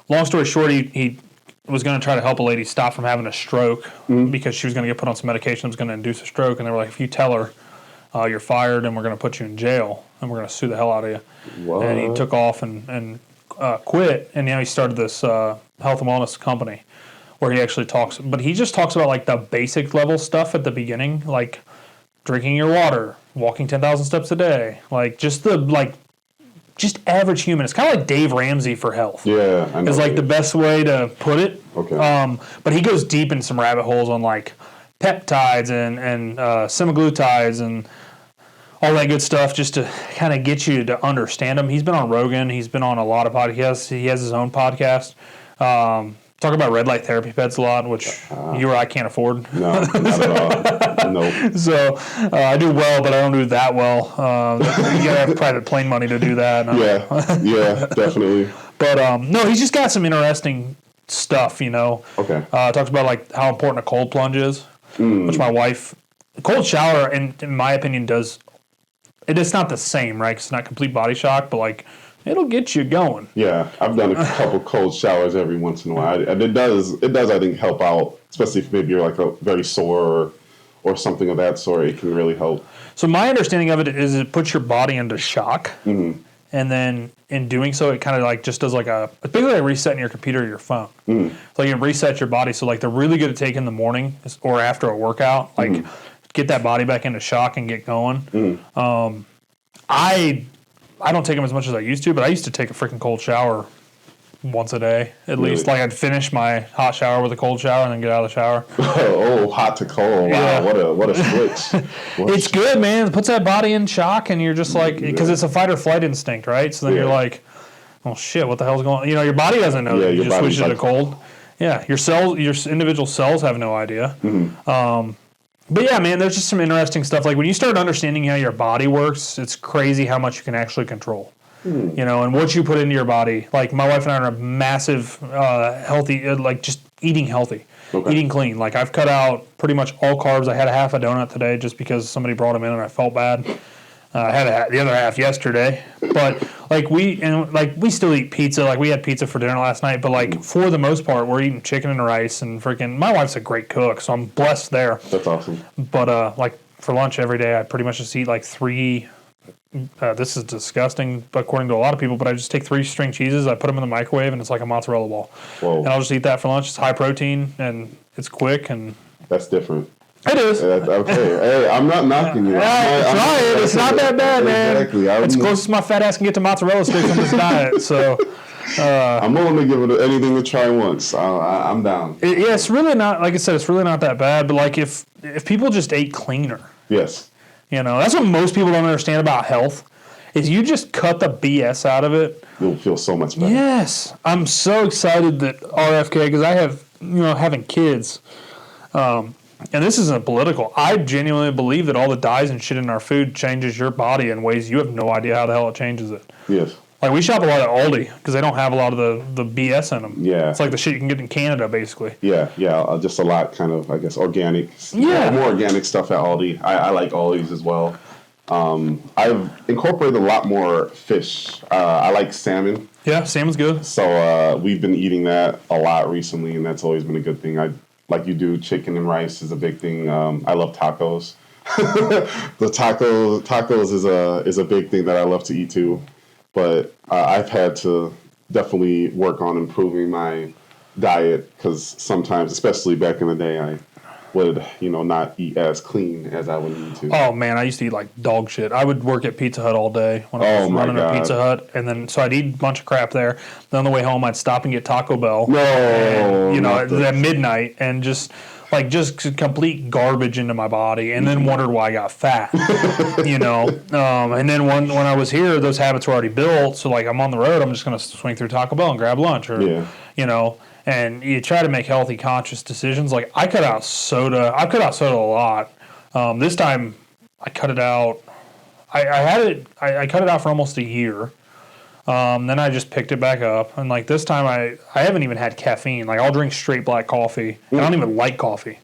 long story short, he was going to try to help a lady stop from having a stroke because she was going to get put on some medication that was going to induce a stroke, and they were like, if you tell her you're fired and we're going to put you in jail and we're going to sue the hell out of you. What? And he took off and quit, and now he started this health and wellness company where he actually talks, but he just talks about like the basic level stuff at the beginning, like drinking your water, walking 10,000 steps a day, like just average human. It's kind of like Dave Ramsey for health. Yeah, I know. Is like the best way to put it. Okay. But he goes deep in some rabbit holes on like peptides and semaglutides and all that good stuff, just to kind of get you to understand him. He's been on Rogan. He's been on a lot of podcasts. He has his own podcast. Talk about red light therapy beds a lot, which you or I can't afford. No, not at all. Nope. So I do well, but I don't do that well. You gotta have private plane money to do that. Yeah, definitely. But no, he's just got some interesting stuff, you know. Okay. Talks about like how important a cold plunge is, which my wife, cold shower, in my opinion, does. It's not the same, right? 'Cause it's not complete body shock, but like it'll get you going. Yeah, I've done a couple cold showers every once in a while, and it does I think help out, especially if maybe you're like a very sore or something of that sort. It can really help. So my understanding of it is it puts your body into shock, and then in doing so, it kind of like just does like it's basically like resetting your computer or your phone. So you can reset your body. So like they're really good to take in the morning or after a workout, like get that body back into shock and get going. I don't take them as much as I used to, but I used to take a freaking cold shower once a day at least. Like I'd finish my hot shower with a cold shower and then get out of the shower. Oh, hot to cold! Wow, Yeah. what a switch! It's good, man. It puts that body in shock, and you're just like, because it's a fight or flight instinct, right? So then you're like, oh shit, what the hell's going on? You know, your body doesn't know that you just switched it to cold. Yeah, your individual cells have no idea. But yeah, man, there's just some interesting stuff. Like when you start understanding how your body works, it's crazy how much you can actually control. You know, and what you put into your body. Like my wife and I are a massive healthy, like just eating healthy, eating clean. Like I've cut out pretty much all carbs. I had a half a donut today just because somebody brought them in and I felt bad. I had the other half yesterday, but like we still eat pizza. Like we had pizza for dinner last night, but like for the most part, we're eating chicken and rice and freaking. My wife's a great cook, so I'm blessed there. That's awesome. But like for lunch every day, I pretty much just eat like 3. This is disgusting, according to a lot of people, but I just take 3 string cheeses. I put them in the microwave, and it's like a mozzarella ball. Whoa. And I'll just eat that for lunch. It's high protein and it's quick and. That's different. It is. Okay. Hey, I'm not knocking you. It's not that bad, man. Exactly. It's close as my fat ass can get to mozzarella sticks on this diet. So I'm willing to give it anything to try once. I'm down. It's really not, like I said, it's really not that bad. But like if people just ate cleaner. Yes. You know, that's what most people don't understand about health. Is you just cut the BS out of it. You'll feel so much better. Yes. I'm so excited that RFK, because I have, having kids, and this isn't political. I genuinely believe that all the dyes and shit in our food changes your body in ways you have no idea how the hell it changes it. Yes. Like we shop a lot at Aldi because they don't have a lot of the BS in them. Yeah. It's like the shit you can get in Canada, basically. Yeah. Just a lot kind of, I guess, organic. Yeah. More organic stuff at Aldi. I like Aldi's as well. I've incorporated a lot more fish. I like salmon. Yeah, salmon's good. So we've been eating that a lot recently, and that's always been a good thing. Like you do, chicken and rice is a big thing. I love tacos. The tacos is a big thing that I love to eat too. But I've had to definitely work on improving my diet because sometimes, especially back in the day, I would not eat as clean as I would need to. Oh man, I used to eat like dog shit. I would work at Pizza Hut all day when I was running a Pizza Hut, and then so I'd eat a bunch of crap there. Then on the way home, I'd stop and get Taco Bell. No, and, at midnight, and just complete garbage into my body, and then wondered why I got fat. And then when I was here, those habits were already built. So like I'm on the road, I'm just gonna swing through Taco Bell and grab lunch, or And you try to make healthy, conscious decisions. Like I cut out soda. I cut out soda a lot. This time I cut it out. I cut it out for almost a year. Then I just picked it back up, and like this time I haven't even had caffeine. Like I'll drink straight black coffee. I don't even like coffee.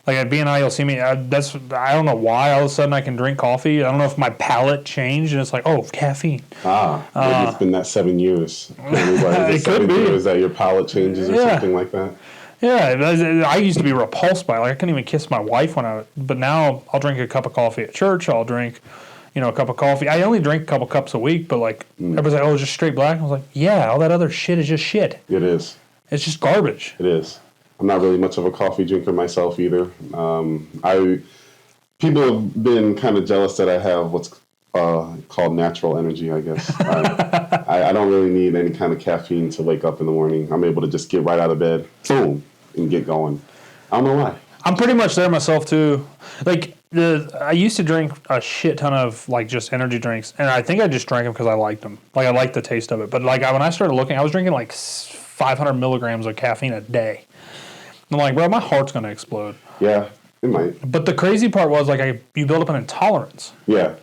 Like at BNI, you'll see me. I don't know why all of a sudden I can drink coffee. I don't know if my palate changed and it's like, oh, caffeine. Maybe it's been that 7 years. It could be. Years that your palate changes or something like that. Yeah, I used to be repulsed by it. Like I couldn't even kiss my wife but now I'll drink a cup of coffee at church. I'll drink, a cup of coffee. I only drink a couple cups a week, but like everybody's like, oh, it's just straight black. I was like, yeah, all that other shit is just shit. It is. It's just garbage. It is. I'm not really much of a coffee drinker myself either. People have been kind of jealous that I have what's called natural energy, I guess. I don't really need any kind of caffeine to wake up in the morning. I'm able to just get right out of bed, boom, and get going. I don't know why. I'm pretty much there myself too. Like I used to drink a shit ton of like just energy drinks, and I think I just drank them because I liked them. Like I liked the taste of it. But like when I started looking, I was drinking like 500 milligrams of caffeine a day. I'm like, bro, my heart's gonna explode. Yeah, it might. But the crazy part was like you build up an intolerance. Yeah,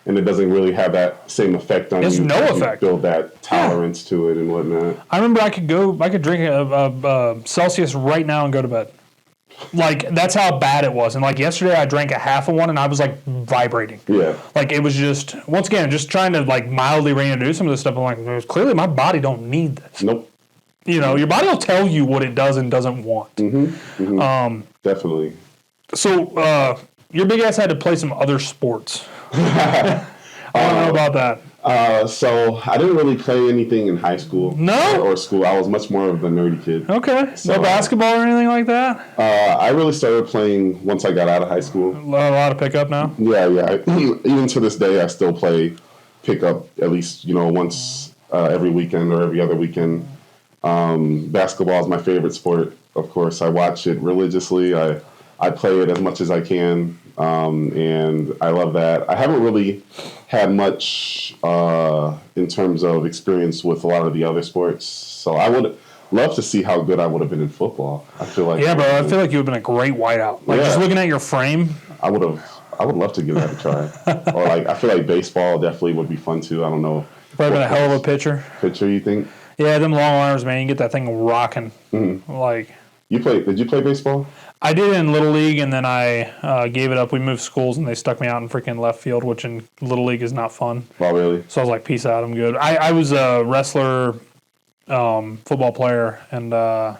and it doesn't really have that same effect on you. There's no effect. You build that tolerance to it and whatnot. I remember I could drink a Celsius right now and go to bed. Like that's how bad it was. And like yesterday, I drank a half of one and I was like vibrating. Yeah. Like it was just once again just trying to like mildly reintroduce some of this stuff. I'm like, clearly my body don't need this. Nope. Your body will tell you what it does and doesn't want. Definitely. So your big ass had to play some other sports. I don't know about that. So I didn't really play anything in high school. No? Or school. I was much more of a nerdy kid. Okay. So, no basketball or anything like that? I really started playing once I got out of high school. A lot of pickup now? Yeah. Even to this day, I still play pickup at least, once every weekend or every other weekend. Basketball is my favorite sport, of course. I watch it religiously. I play it as much as I can, and I love that. I haven't really had much in terms of experience with a lot of the other sports, so I would love to see how good I would have been in football. I feel like bro. I feel like you would have been a great whiteout. Like just looking at your frame, I would love to give that a try. Or like I feel like baseball definitely would be fun too. I don't know. Probably been a hell of a pitcher. Pitcher, you think? Yeah, them long arms, man. You get that thing rocking. Like did you play baseball? I did in Little League, and then I gave it up. We moved schools, and they stuck me out in freaking left field, which in Little League is not fun. Oh, really? So I was like, peace out, I'm good. I was a wrestler, football player, and I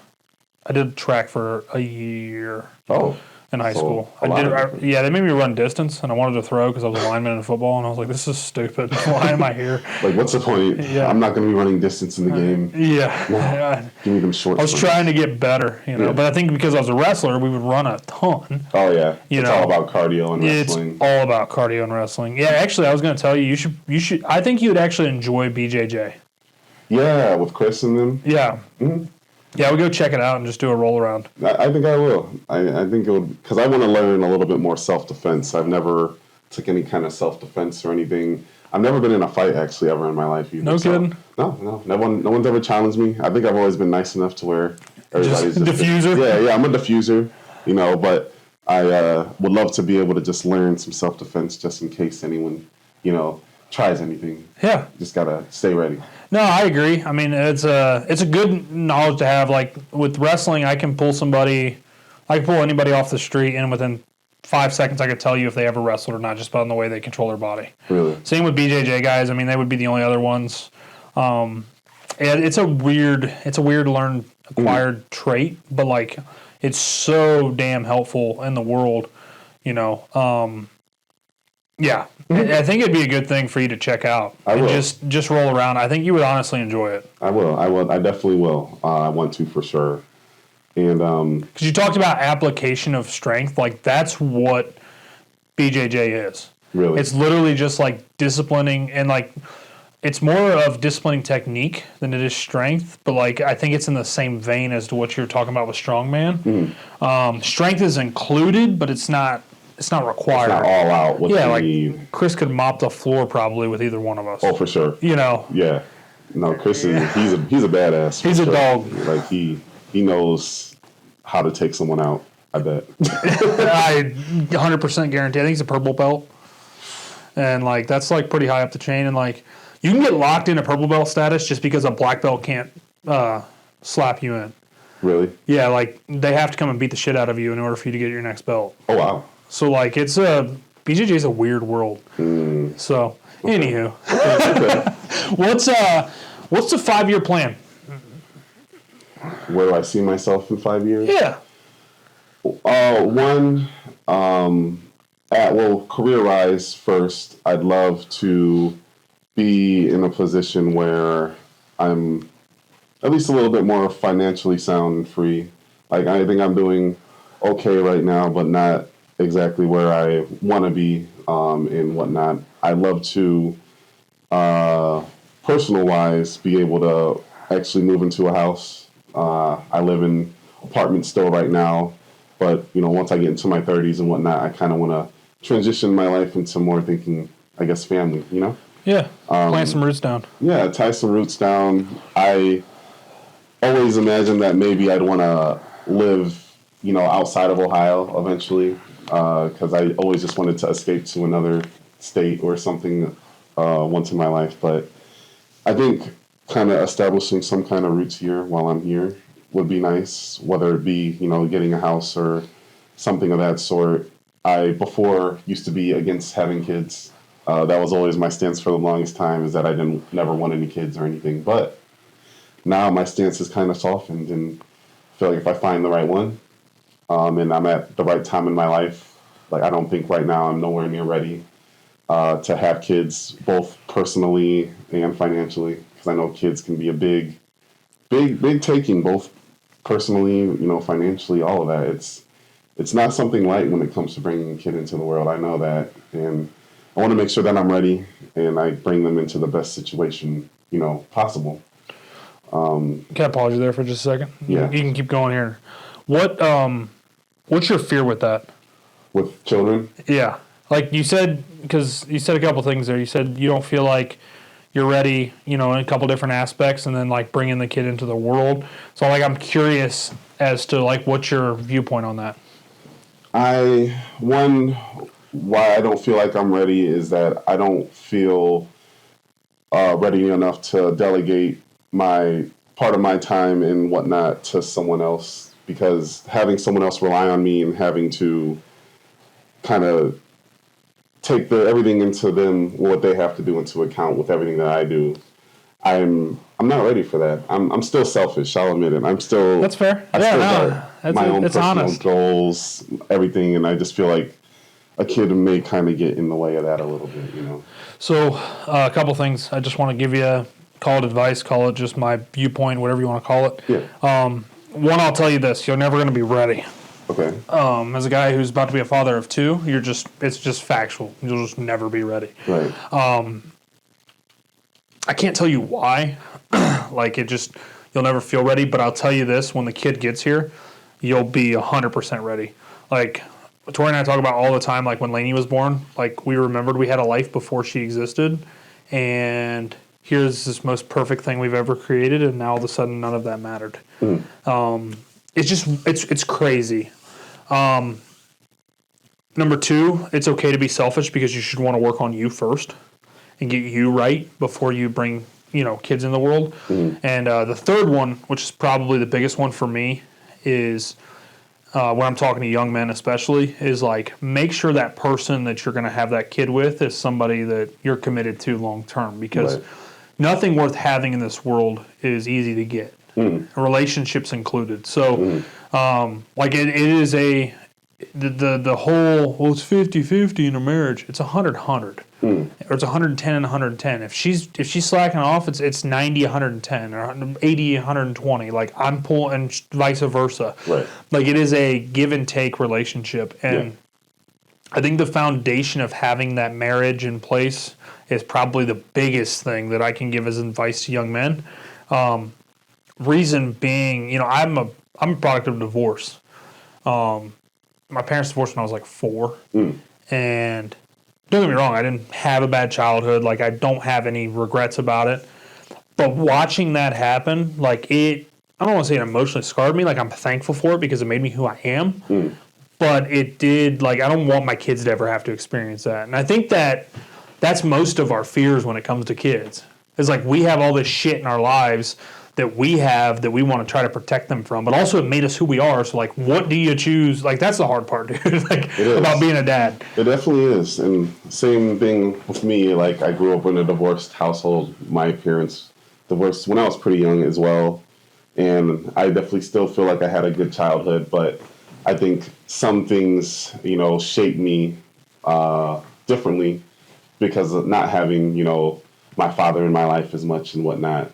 did track for a year. Oh. In high school. They made me run distance, and I wanted to throw because I was a lineman in football, and I was like, this is stupid. Why am I here? Like, what's the point? Yeah. I'm not going to be running distance in the game. Yeah. Give me them short I was trying to get better, but I think because I was a wrestler, we would run a ton. Oh, yeah. It's all about cardio and wrestling. It's all about cardio and wrestling. Yeah, actually, I was going to tell you, you should. I think you would actually enjoy BJJ. Yeah, with Chris and them. Yeah. Mm-hmm. Yeah, we'll go check it out and just do a roll around. I think I will. I think it would, because I want to learn a little bit more self-defense. I've never took any kind of self-defense or anything. I've never been in a fight, actually, ever in my life either. No kidding? No. No one's ever challenged me. I think I've always been nice enough to where everybody's just diffuser? Yeah, I'm a diffuser, but I would love to be able to just learn some self-defense just in case anyone, tries anything. Yeah. Just got to stay ready. No, I agree. I mean, it's a good knowledge to have. Like with wrestling, I can pull anybody off the street, and within 5 seconds, I could tell you if they ever wrestled or not, just by the way they control their body. Really? Same with BJJ guys. I mean, they would be the only other ones. It's a weird learned acquired trait, but like it's so damn helpful in the world. Yeah, I think it'd be a good thing for you to check out. I will. Just roll around. I think you would honestly enjoy it. I will. I definitely will. I want to for sure. And because you talked about application of strength, like that's what BJJ is. Really, it's literally just like disciplining, and like it's more of disciplining technique than it is strength. But like I think it's in the same vein as to what you're talking about with strongman. Strength is included, but it's not. It's not required. It's not all out. What you need. Chris could mop the floor probably with either one of us. Oh, for sure. Yeah. No, Chris is he's a badass. He's a dog. Like he knows how to take someone out. I bet. I 100% guarantee. I think he's a purple belt, and like that's like pretty high up the chain. And like You can get locked into purple belt status just because a black belt can't slap you in. Really? Yeah, like they have to come and beat the shit out of you in order for you to get your next belt. Oh wow. So like it's BJJ is a weird world. So anywho, what's the 5-year plan? Where do I see myself in 5 years? Yeah. One, career-wise first, I'd love to be in a position where I'm at least a little bit more financially sound and free. Like, I think I'm doing okay right now, but not exactly where I want to be and whatnot. I'd love to, personal-wise, be able to actually move into a house. I live in apartments still right now, but, once I get into my 30s and whatnot, I kind of want to transition my life into more thinking, I guess, family, Yeah. Plant some roots down. Yeah, tie some roots down. I always imagined that maybe I'd want to live, outside of Ohio eventually, because I always just wanted to escape to another state or something once in my life. But I think kind of establishing some kind of roots here while I'm here would be nice, whether it be, getting a house or something of that sort. I before used to be against having kids. That was always my stance for the longest time, is that I never want any kids or anything. But now my stance has kind of softened, and I feel like if I find the right one, and I'm at the right time in my life, like I don't think right now I'm nowhere near ready to have kids, both personally and financially, because I know kids can be a big taking, both personally, financially, all of that. It's not something light when it comes to bringing a kid into the world. I know that, and I want to make sure that I'm ready and I bring them into the best situation, possible. Can I pause you there for just a second? Yeah. You can keep going here. What's your fear with that? With children? Yeah. Like you said, because you said a couple things there. You said you don't feel like you're ready, in a couple different aspects, and then like bringing the kid into the world. So like I'm curious as to like what's your viewpoint on that? Why I don't feel like I'm ready is that I don't feel ready enough to delegate my part of my time and whatnot to someone else, because having someone else rely on me and having to kind of take everything into them, what they have to do into account with everything that I do, I'm not ready for that. I'm still selfish. I'll admit it. That's fair. I still got my own personal honest goals, everything, and I just feel like a kid may kind of get in the way of that a little bit, So a couple things. I just want to give you, call it advice, call it just my viewpoint, whatever you want to call it. Yeah. One, I'll tell you this: you're never going to be ready. Okay. As a guy who's about to be a father of 2, it's just factual. You'll just never be ready. Right. I can't tell you why. You'll never feel ready, but I'll tell you this: when the kid gets here, you'll be 100% ready. Like, Tori and I talk about all the time, like when Lainey was born, like we remembered we had a life before she existed, and here's this most perfect thing we've ever created, and now all of a sudden none of that mattered. It's crazy. Number 2, it's okay to be selfish because you should want to work on you first and get you right before you bring, kids in the world. And the third one, which is probably the biggest one for me, is when I'm talking to young men especially, is like make sure that person that you're going to have that kid with is somebody that you're committed to long term, because nothing worth having in this world is easy to get. Relationships included. So it is the whole, well, it's 50-50 in a marriage. It's 100-100. Or it's 110 and 110. If she's slacking off, it's 90-110 or 80-120. Like I'm pulling, and vice versa. Right. Like it is a give and take relationship, and I think the foundation of having that marriage in place is probably the biggest thing that I can give as advice to young men. Reason being, I'm a product of divorce. My parents divorced when I was like 4, and don't get me wrong, I didn't have a bad childhood. Like I don't have any regrets about it. But watching that happen, like I don't want to say it emotionally scarred me. Like I'm thankful for it because it made me who I am. But it did, like I don't want my kids to ever have to experience that. And I think that's most of our fears when it comes to kids. It's like we have all this shit in our lives that we have that we want to try to protect them from, but also it made us who we are. So like, what do you choose? Like, that's the hard part, dude. Like about being a dad. It definitely is. And same thing with me. Like, I grew up in a divorced household. My parents divorced when I was pretty young as well. And I definitely still feel like I had a good childhood, but I think some things, you know, shaped me differently because of not having, you know, my father in my life as much and whatnot.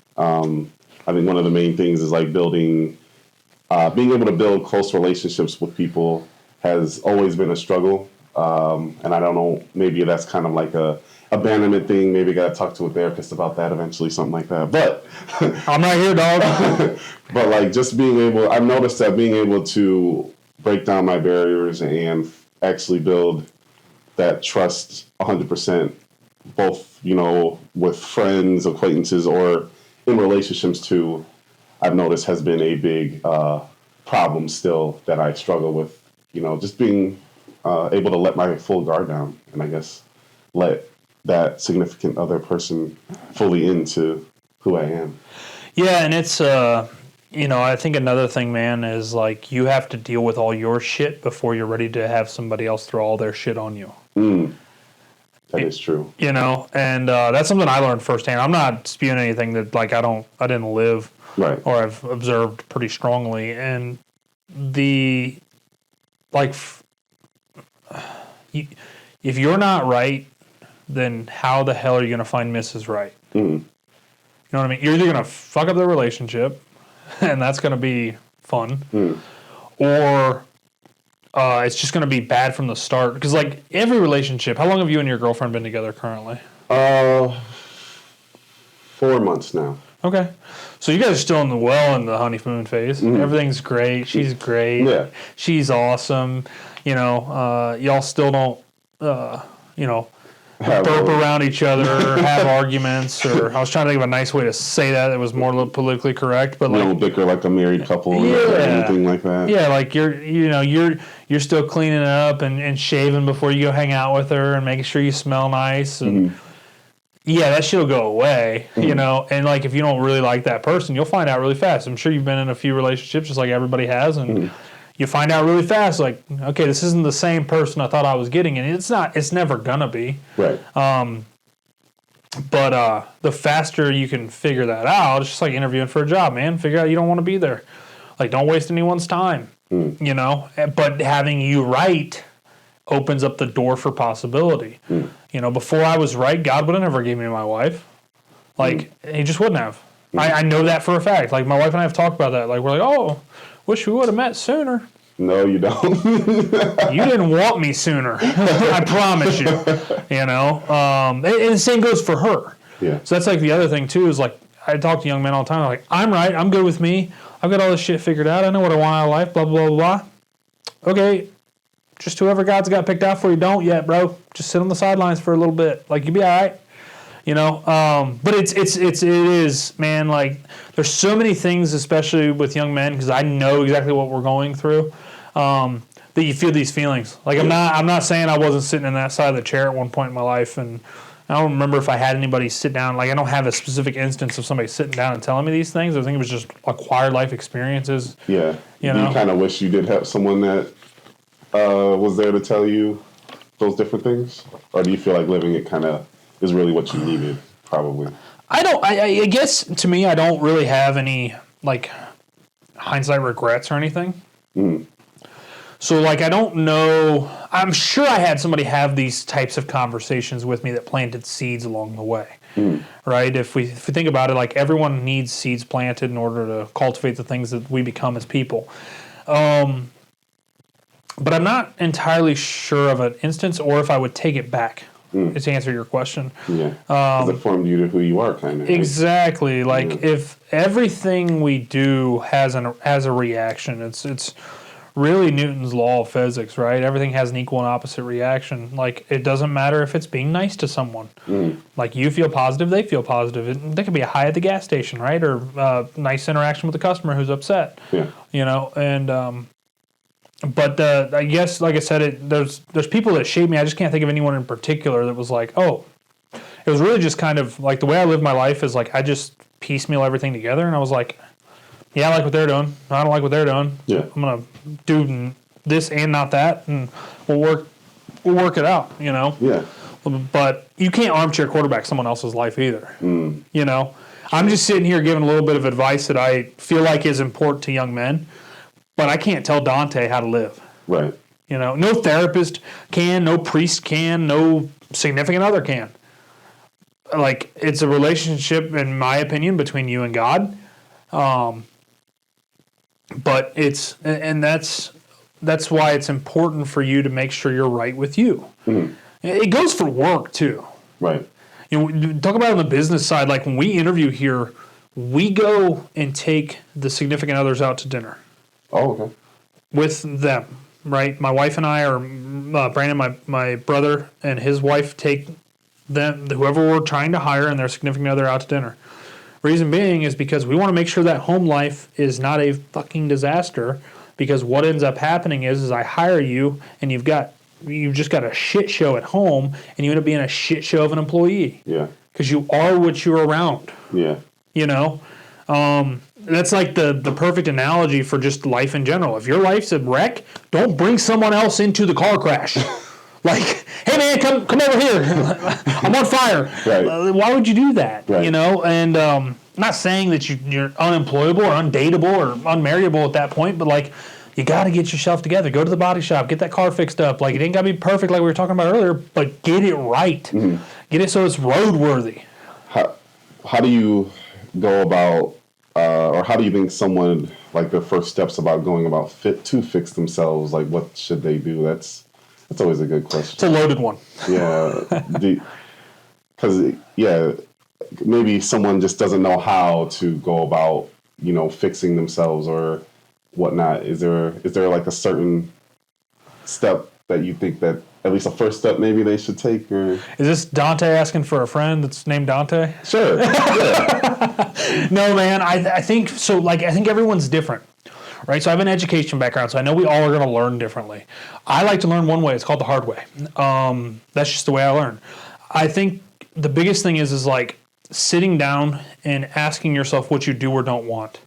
I think one of the main things is like being able to build close relationships with people has always been a struggle. And I don't know, maybe that's kind of like a abandonment thing. Maybe I got to talk to a therapist about that eventually, something like that. But I'm right here, dog. But like just being able, I've noticed that being able to break down my barriers and actually build that trust 100%, both, you know, with friends, acquaintances, or in relationships too, I've noticed has been a big problem still that I struggle with, you know, just being able to let my full guard down and I guess let that significant other person fully into who I am. Yeah, and it's, you know, I think another thing, man, is like you have to deal with all your shit before you're ready to have somebody else throw all their shit on you. That is true. You know, and that's something I learned firsthand. I'm not spewing anything that like I didn't live Right. or I've observed pretty strongly. And the like, if you're not right, then how the hell are you going to find Mrs. Right? You know what I mean? You're either going to fuck up the relationship, and that's going to be fun, or it's just going to be bad from the start. Because, like, every relationship, how long have you and your girlfriend been together currently? 4 months now. Okay. So you guys are still in the honeymoon phase. Everything's great. She's great. Yeah. She's awesome. You know, y'all still don't, you know, burp around each other or have arguments. Or I was trying to think of a nice way to say that was more politically correct. But We like, don't bicker like a married couple or anything like that. Yeah, like you're still cleaning up and shaving before you go hang out with her and making sure you smell nice and yeah, that shit'll go away, you know. And like if you don't really like that person, you'll find out really fast. I'm sure you've been in a few relationships just like everybody has, and you find out really fast, like, okay, this isn't the same person I thought I was getting, and it's not. It's never gonna be. Right. But the faster you can figure that out, it's just like interviewing for a job, man. Figure out you don't want to be there. Like, don't waste anyone's time, you know. But having you right opens up the door for possibility. You know, before I was right, God would have never gave me my wife. Like, he just wouldn't have. I know that for a fact. Like, my wife and I have talked about that. Like, we're like, oh, wish we would have met sooner. No, you don't. You didn't want me sooner. I promise you. You know? And the same goes for her. Yeah. So that's like the other thing, too, is like, I talk to young men all the time. Like, I'm right. I'm good with me. I've got all this shit figured out. I know what I want out of life. Blah, blah, blah, blah. Okay. Just whoever God's got picked out for you don't yet, bro. Just sit on the sidelines for a little bit. Like, you'll be all right. You know? But it is, man, like, there's so many things, especially with young men, because I know exactly what we're going through, that you feel these feelings. Like, I'm not saying I wasn't sitting in that side of the chair at one point in my life, and I don't remember if I had anybody sit down. Like, I don't have a specific instance of somebody sitting down and telling me these things. I think it was just acquired life experiences. Yeah. You know? You kind of wish you did have someone that was there to tell you those different things? Or do you feel like living it kind of is really what you needed, probably? I guess, to me, I don't really have any, like, hindsight regrets or anything. So, like, I don't know. I'm sure I had somebody have these types of conversations with me that planted seeds along the way, right? If we think about it, like, everyone needs seeds planted in order to cultivate the things that we become as people. But I'm not entirely sure of an instance or if I would take it back to answer your question. Yeah. Because it formed you to who you are, kind of. Exactly. Like, if everything we do has a reaction, it's really Newton's law of physics, right? Everything has an equal and opposite reaction. Like, it doesn't matter if it's being nice to someone. Like, you feel positive, they feel positive. There could be a high at the gas station, right? Or nice interaction with the customer who's upset. Yeah. You know, and but I guess, like I said, there's people that shape me. I just can't think of anyone in particular that was like, oh. it was really just kind of like the way I live my life is like I just piecemeal everything together, and I was like, yeah, I like what they're doing. I don't like what they're doing. Yeah. I'm gonna do this and not that, and we'll work it out. You know. Yeah. But you can't armchair quarterback someone else's life either. You know, I'm just sitting here giving a little bit of advice that I feel like is important to young men, but I can't tell Donte how to live. Right. You know, no therapist can, no priest can, no significant other can. Like, it's a relationship, in my opinion, between you and God. But that's why it's important for you to make sure you're right with you. Mm-hmm. It goes for work too. Right. You know, talk about it on the business side. Like when we interview here, we go and take the significant others out to dinner. Oh, okay. With them, right? My wife and I, or Brandon, my brother, and his wife take them, whoever we're trying to hire, and their significant other out to dinner. Reason being is because we want to make sure that home life is not a fucking disaster. Because what ends up happening is I hire you, and you've just got a shit show at home, and you end up being a shit show of an employee. Yeah. Because you are what you're around. Yeah. You know? That's like the perfect analogy for just life in general. If your life's a wreck, don't bring someone else into the car crash. Like, hey man, come over here. I'm on fire. Right. Why would you do that? Right. You know? And I'm not saying that you're unemployable or undateable or unmarriable at that point, but like, you got to get yourself together. Go to the body shop. Get that car fixed up. Like, it ain't got to be perfect like we were talking about earlier, but get it right. Mm-hmm. Get it so it's roadworthy. How do you go about, or how do you think someone, like, the first steps about going about to fix themselves? Like, what should they do? That's always a good question. It's a loaded one. Yeah. Because, maybe someone just doesn't know how to go about, fixing themselves or whatnot. Is there like a certain step that you think that at least a first step maybe they should take? Or is this Donte asking for a friend that's named Donte? Sure. Yeah. No, man. I think so. Like, I think everyone's different, right? So I have an education background, so I know we all are going to learn differently. I like to learn one way. It's called the hard way. That's just the way I learn. I think the biggest thing is like sitting down and asking yourself what you do or don't want.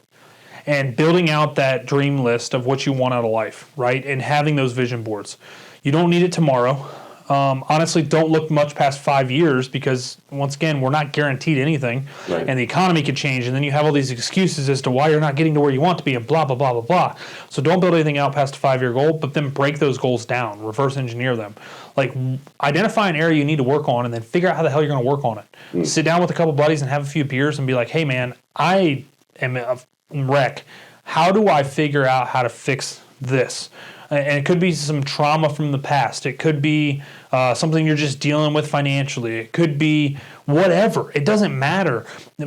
And building out that dream list of what you want out of life, right? And having those vision boards. You don't need it tomorrow. Honestly, don't look much past 5 years because, once again, we're not guaranteed anything. Right. And the economy could change. And then you have all these excuses as to why you're not getting to where you want to be and blah, blah, blah, blah, blah. So don't build anything out past a 5-year goal, but then break those goals down. Reverse engineer them. Like, identify an area you need to work on and then figure out how the hell you're going to work on it. Sit down with a couple buddies and have a few beers and be like, hey, man, I am a wreck. How do I figure out how to fix this? And it could be some trauma from the past. It could be something you're just dealing with financially. It could be whatever. It doesn't matter.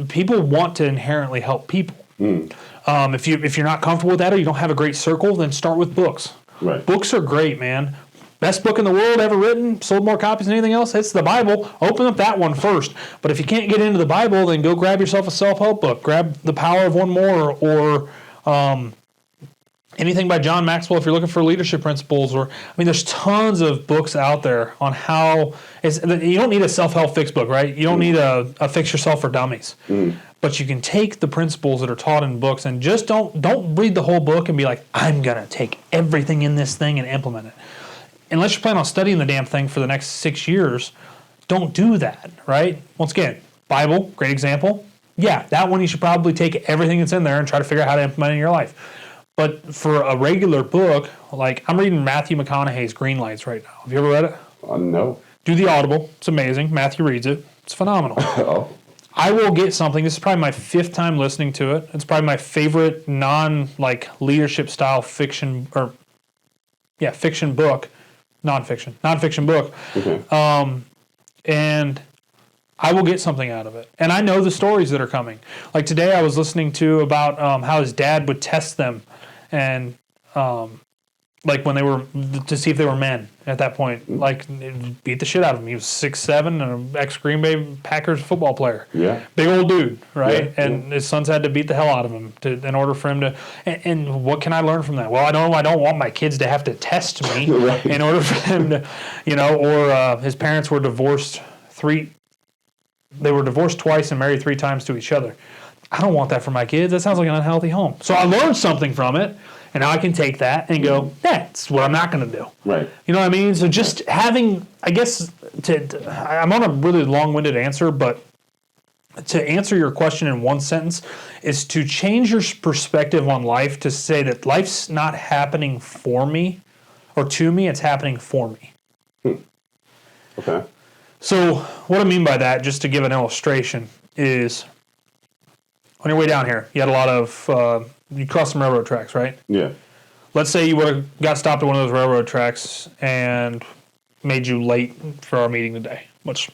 People want to inherently help people. If you're not comfortable with that or you don't have a great circle, then start with books. Right. Books are great, man. Best book in the world ever written, sold more copies than anything else. It's the Bible. Open up that one first. But if you can't get into the Bible, then go grab yourself a self-help book. Grab The Power of One More or anything by John Maxwell if you're looking for leadership principles. Or there's tons of books out there on how you don't need a self-help fix book, right? You don't need a fix yourself for dummies. But you can take the principles that are taught in books and just don't read the whole book and be like, I'm gonna take everything in this thing and implement it. Unless you plan on studying the damn thing for the next 6 years, don't do that, right? Once again, Bible, great example. Yeah, that one you should probably take everything that's in there and try to figure out how to implement it in your life. But for a regular book, like I'm reading Matthew McConaughey's Green Lights right now. Have you ever read it? No. Do the Audible. It's amazing. Matthew reads it. It's phenomenal. Oh. I will get something. This is probably my 5th time listening to it. It's probably my favorite leadership style fiction fiction book. Nonfiction book. Okay. And I will get something out of it. And I know the stories that are coming. Like today I was listening to about how his dad would test them and like when they were, to see if they were men at that point, like beat the shit out of him. He was 6'7" and an ex-Green Bay Packers football player. Yeah. Big old dude, right? Yeah, and his sons had to beat the hell out of him in order for him to, and what can I learn from that? Well, I don't want my kids to have to test me right. in order for them to, or his parents were divorced 3 they were divorced twice and married 3 times to each other. I don't want that for my kids. That sounds like an unhealthy home. So I learned something from it, and now I can take that and go, that's what I'm not going to do. Right. You know what I mean? So just having, I guess, I'm on a really long-winded answer, but to answer your question in one sentence is to change your perspective on life to say that life's not happening for me or to me, it's happening for me. Okay. So what I mean by that, just to give an illustration, is on your way down here, you had a lot of, you crossed some railroad tracks, right? Yeah. Let's say you would have got stopped at one of those railroad tracks and made you late for our meeting today, which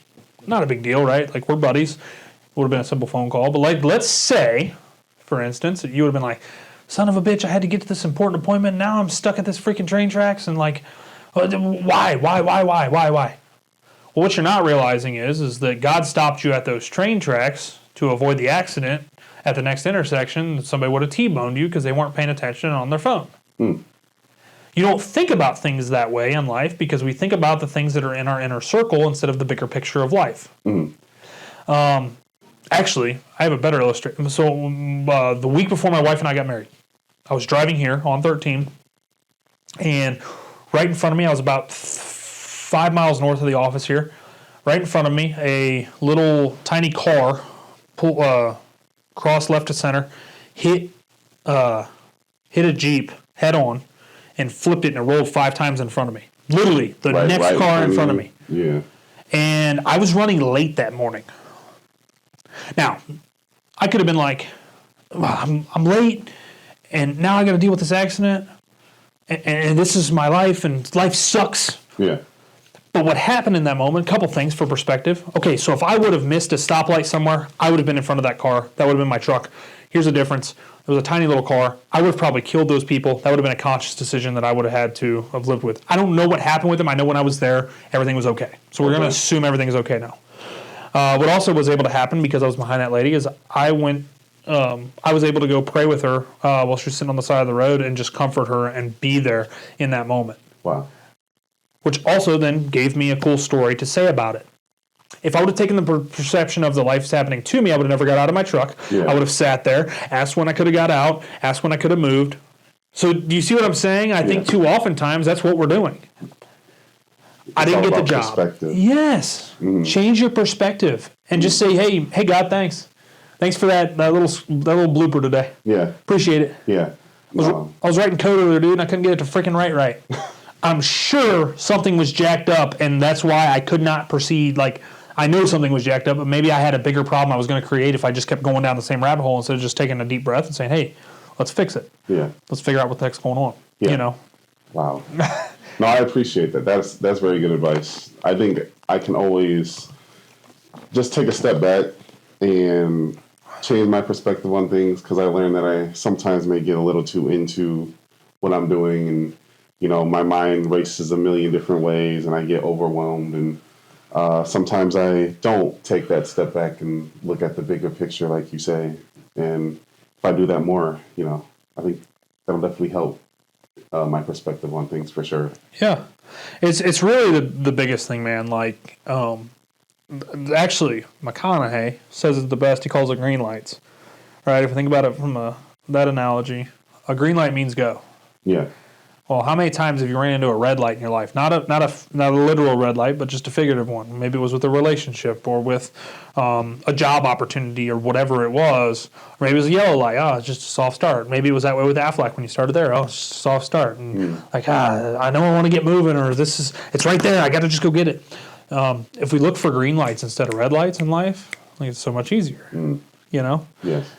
not a big deal, right? Like, we're buddies. Would have been a simple phone call. But like, let's say, for instance, that you would have been like, son of a bitch, I had to get to this important appointment. Now I'm stuck at this freaking train tracks. And like, why? Well, what you're not realizing is that God stopped you at those train tracks to avoid the accident at the next intersection. Somebody would have T-boned you because they weren't paying attention on their phone. You don't think about things that way in life because we think about the things that are in our inner circle instead of the bigger picture of life. Actually, I have a better illustration. So the week before my wife and I got married, I was driving here on 13, and right in front of me, I was about 5 miles north of the office here. Right in front of me, a little tiny car crossed left to center, hit a Jeep head on, and flipped it, and it rolled 5 times in front of me. Literally, the next car in front of me. Yeah. And I was running late that morning. Now, I could have been like, I'm late, and now I got to deal with this accident, and this is my life, and life sucks. Yeah. But what happened in that moment, a couple things for perspective. Okay, so if I would have missed a stoplight somewhere, I would have been in front of that car. That would have been my truck. Here's the difference. It was a tiny little car. I would have probably killed those people. That would have been a conscious decision that I would have had to have lived with. I don't know what happened with them. I know when I was there, everything was okay. So we're going to assume everything is okay now. What also was able to happen because I was behind that lady is I was able to go pray with her while she was sitting on the side of the road and just comfort her and be there in that moment. Wow. Which also then gave me a cool story to say about it. If I would have taken the perception of the life's happening to me, I would have never got out of my truck. Yeah. I would have sat there, asked when I could have got out, asked when I could have moved. So do you see what I'm saying? I think too oftentimes that's what we're doing. I didn't get the job. Yes. Mm-hmm. Change your perspective and just say, hey, God, thanks. Thanks for that little blooper today. Yeah. Appreciate it. Yeah. I was writing code earlier, dude, and I couldn't get it to freaking right. I'm sure something was jacked up, and that's why I could not proceed. Like, I know something was jacked up, but maybe I had a bigger problem I was going to create if I just kept going down the same rabbit hole instead of just taking a deep breath and saying, hey, let's fix it. Yeah. Let's figure out what the heck's going on. Yeah. You know? Wow. No, I appreciate that. That's very good advice. I think I can always just take a step back and change my perspective on things because I learned that I sometimes may get a little too into what I'm doing and, you know, my mind races a million different ways and I get overwhelmed and sometimes I don't take that step back and look at the bigger picture like you say. And if I do that more, you know, I think that'll definitely help my perspective on things for sure. Yeah. It's really the biggest thing, man. Like, actually, McConaughey says it's the best. He calls it green lights. Right? If you think about it from that analogy, a green light means go. Yeah. Well, how many times have you ran into a red light in your life? Not a literal red light, but just a figurative one. Maybe it was with a relationship or with a job opportunity or whatever it was. Or maybe it was a yellow light. Oh, it's just a soft start. Maybe it was that way with Affleck when you started there. Oh, it's just a soft start. And I know I want to get moving, or it's right there. I got to just go get it. If we look for green lights instead of red lights in life, I think it's so much easier. You know? Yes.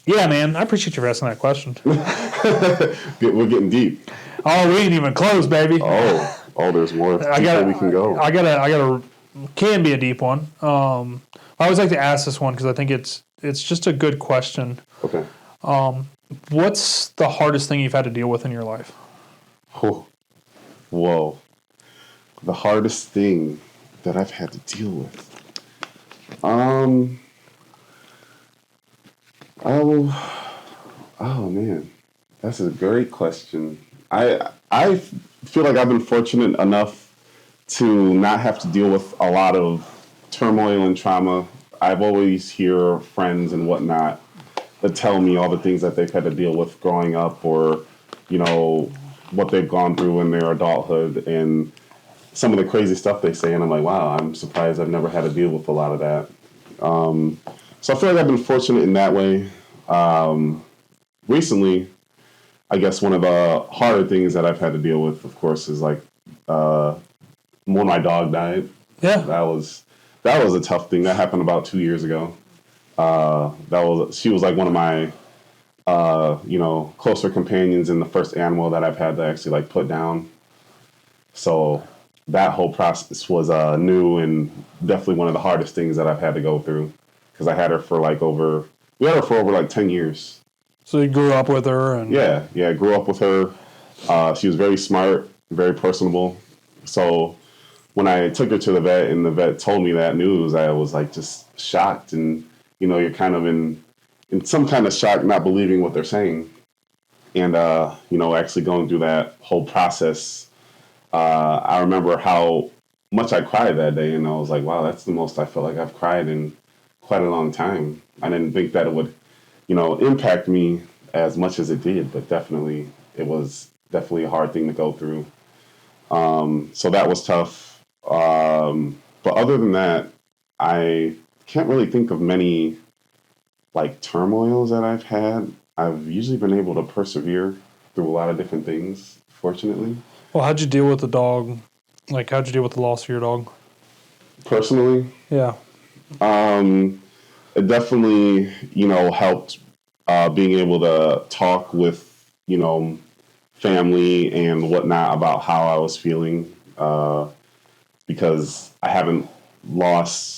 Yeah, man. I appreciate you for asking that question. We're getting deep. Oh, we ain't even close, baby. Oh, there's more. We can go. I got can be a deep one. I always like to ask this one because I think it's just a good question. Okay. What's the hardest thing you've had to deal with in your life? Oh, whoa. The hardest thing that I've had to deal with. Oh man, that's a great question. I feel like I've been fortunate enough to not have to deal with a lot of turmoil and trauma, I've always hear friends and whatnot that tell me all the things that they've had to deal with growing up, or, you know, what they've gone through in their adulthood and some of the crazy stuff they say. And I'm like, wow, I'm surprised I've never had to deal with a lot of that. So I feel like I've been fortunate in that way. Recently, I guess one of the harder things that I've had to deal with, of course, is like when my dog died. Yeah. That was a tough thing. That happened about 2 years ago. She was like one of my closer companions and the first animal that I've had to actually like put down. So that whole process was new and definitely one of the hardest things that I've had to go through, because I had her for we had her for over like 10 years. So you grew up with her? And Yeah, I grew up with her. She was very smart, very personable. So when I took her to the vet and the vet told me that news, I was like just shocked. And, you're kind of in some kind of shock, not believing what they're saying. And, actually going through that whole process, I remember how much I cried that day. And I was like, wow, that's the most I feel like I've cried in quite a long time. I didn't think that it would, impact me as much as it did, but it was definitely a hard thing to go through. So that was tough. But other than that, I can't really think of many like turmoils that I've had. I've usually been able to persevere through a lot of different things, fortunately. Well, how'd you deal with the dog? Like, how'd you deal with the loss of your dog? Personally? Yeah. It definitely, helped being able to talk with, family and whatnot about how I was feeling, because I haven't lost,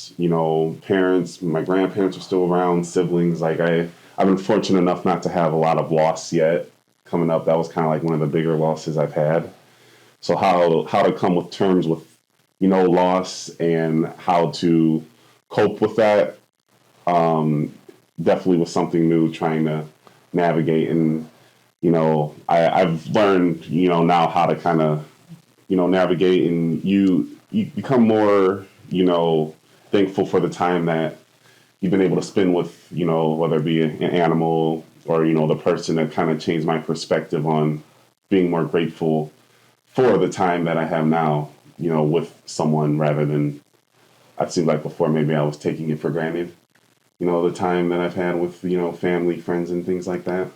parents. My grandparents are still around, siblings. Like I've been fortunate enough not to have a lot of loss yet coming up. That was kind of like one of the bigger losses I've had. So how to come with terms with, loss and how to cope with that, definitely was something new, trying to navigate. And, I've learned, now how to kind of, navigate, and you become more, thankful for the time that you've been able to spend with, whether it be an animal or, the person that kind of changed my perspective on being more grateful for the time that I have now, with someone, rather than it seemed like before maybe I was taking it for granted, the time that I've had with, family, friends, and things like that.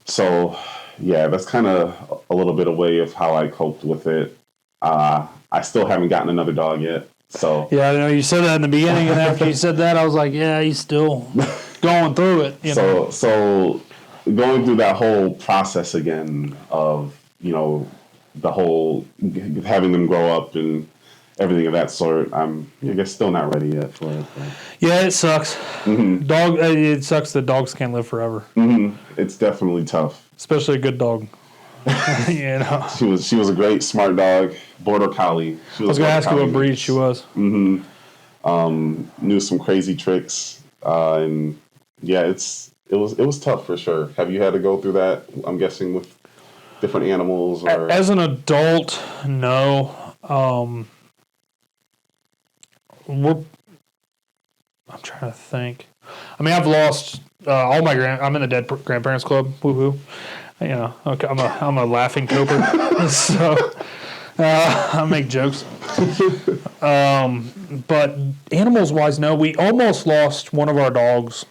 So yeah, that's kind of a little bit of way of how I coped with it. I still haven't gotten another dog yet. So yeah, I know you said that in the beginning, and after you said that, I was like, yeah, he's still going through it. So going through that whole process again of, the whole having them grow up and everything of that sort, I'm, I guess, still not ready yet for it. But. Yeah, it sucks. Mm-hmm. It sucks that dogs can't live forever. Mm-hmm. It's definitely tough. Especially a good dog. She was a great, smart dog, border collie. I was going to ask you what breed she was. Mm-hmm. Knew some crazy tricks, and yeah, it was tough for sure. Have you had to go through that? I'm guessing with different animals, or as an adult, no. I'm trying to think. I mean, I've lost all my I'm in the dead grandparents club. Woohoo! Okay, I'm a laughing coper, so I make jokes. But animals wise, no. We almost lost one of our dogs.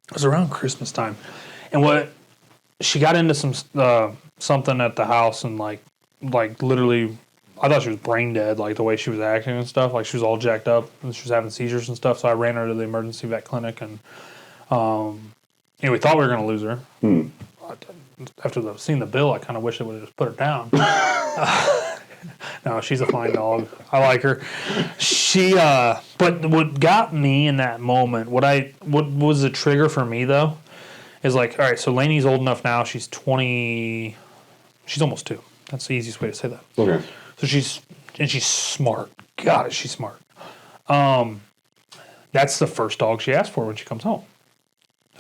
It was around Christmas time, and she got into something at the house, and like literally, I thought she was brain dead, like the way she was acting and stuff. Like she was all jacked up and she was having seizures and stuff. So I ran her to the emergency vet clinic, and we thought we were going to lose her. After seeing the bill, I kind of wish they would have just put her down. No, she's a fine dog. I like her. But what got me in that moment, what was the trigger for me though, is like, all right, so Lainey's old enough now. She's 20. She's almost 2. That's the easiest way to say that. Okay. So she's smart. God, is she smart. That's the first dog she asked for when she comes home.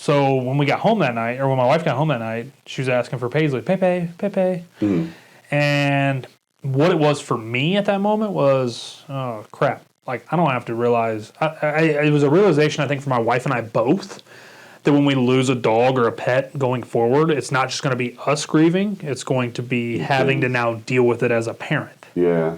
So when we got home that night, or when my wife got home that night, she was asking for Paisley. Pepe. Mm-hmm. And what it was for me at that moment was, oh, crap. Like, I don't have to realize. It was a realization, I think, for my wife and I both, that when we lose a dog or a pet going forward, it's not just going to be us grieving. It's going to be having to now deal with it as a parent. Yeah.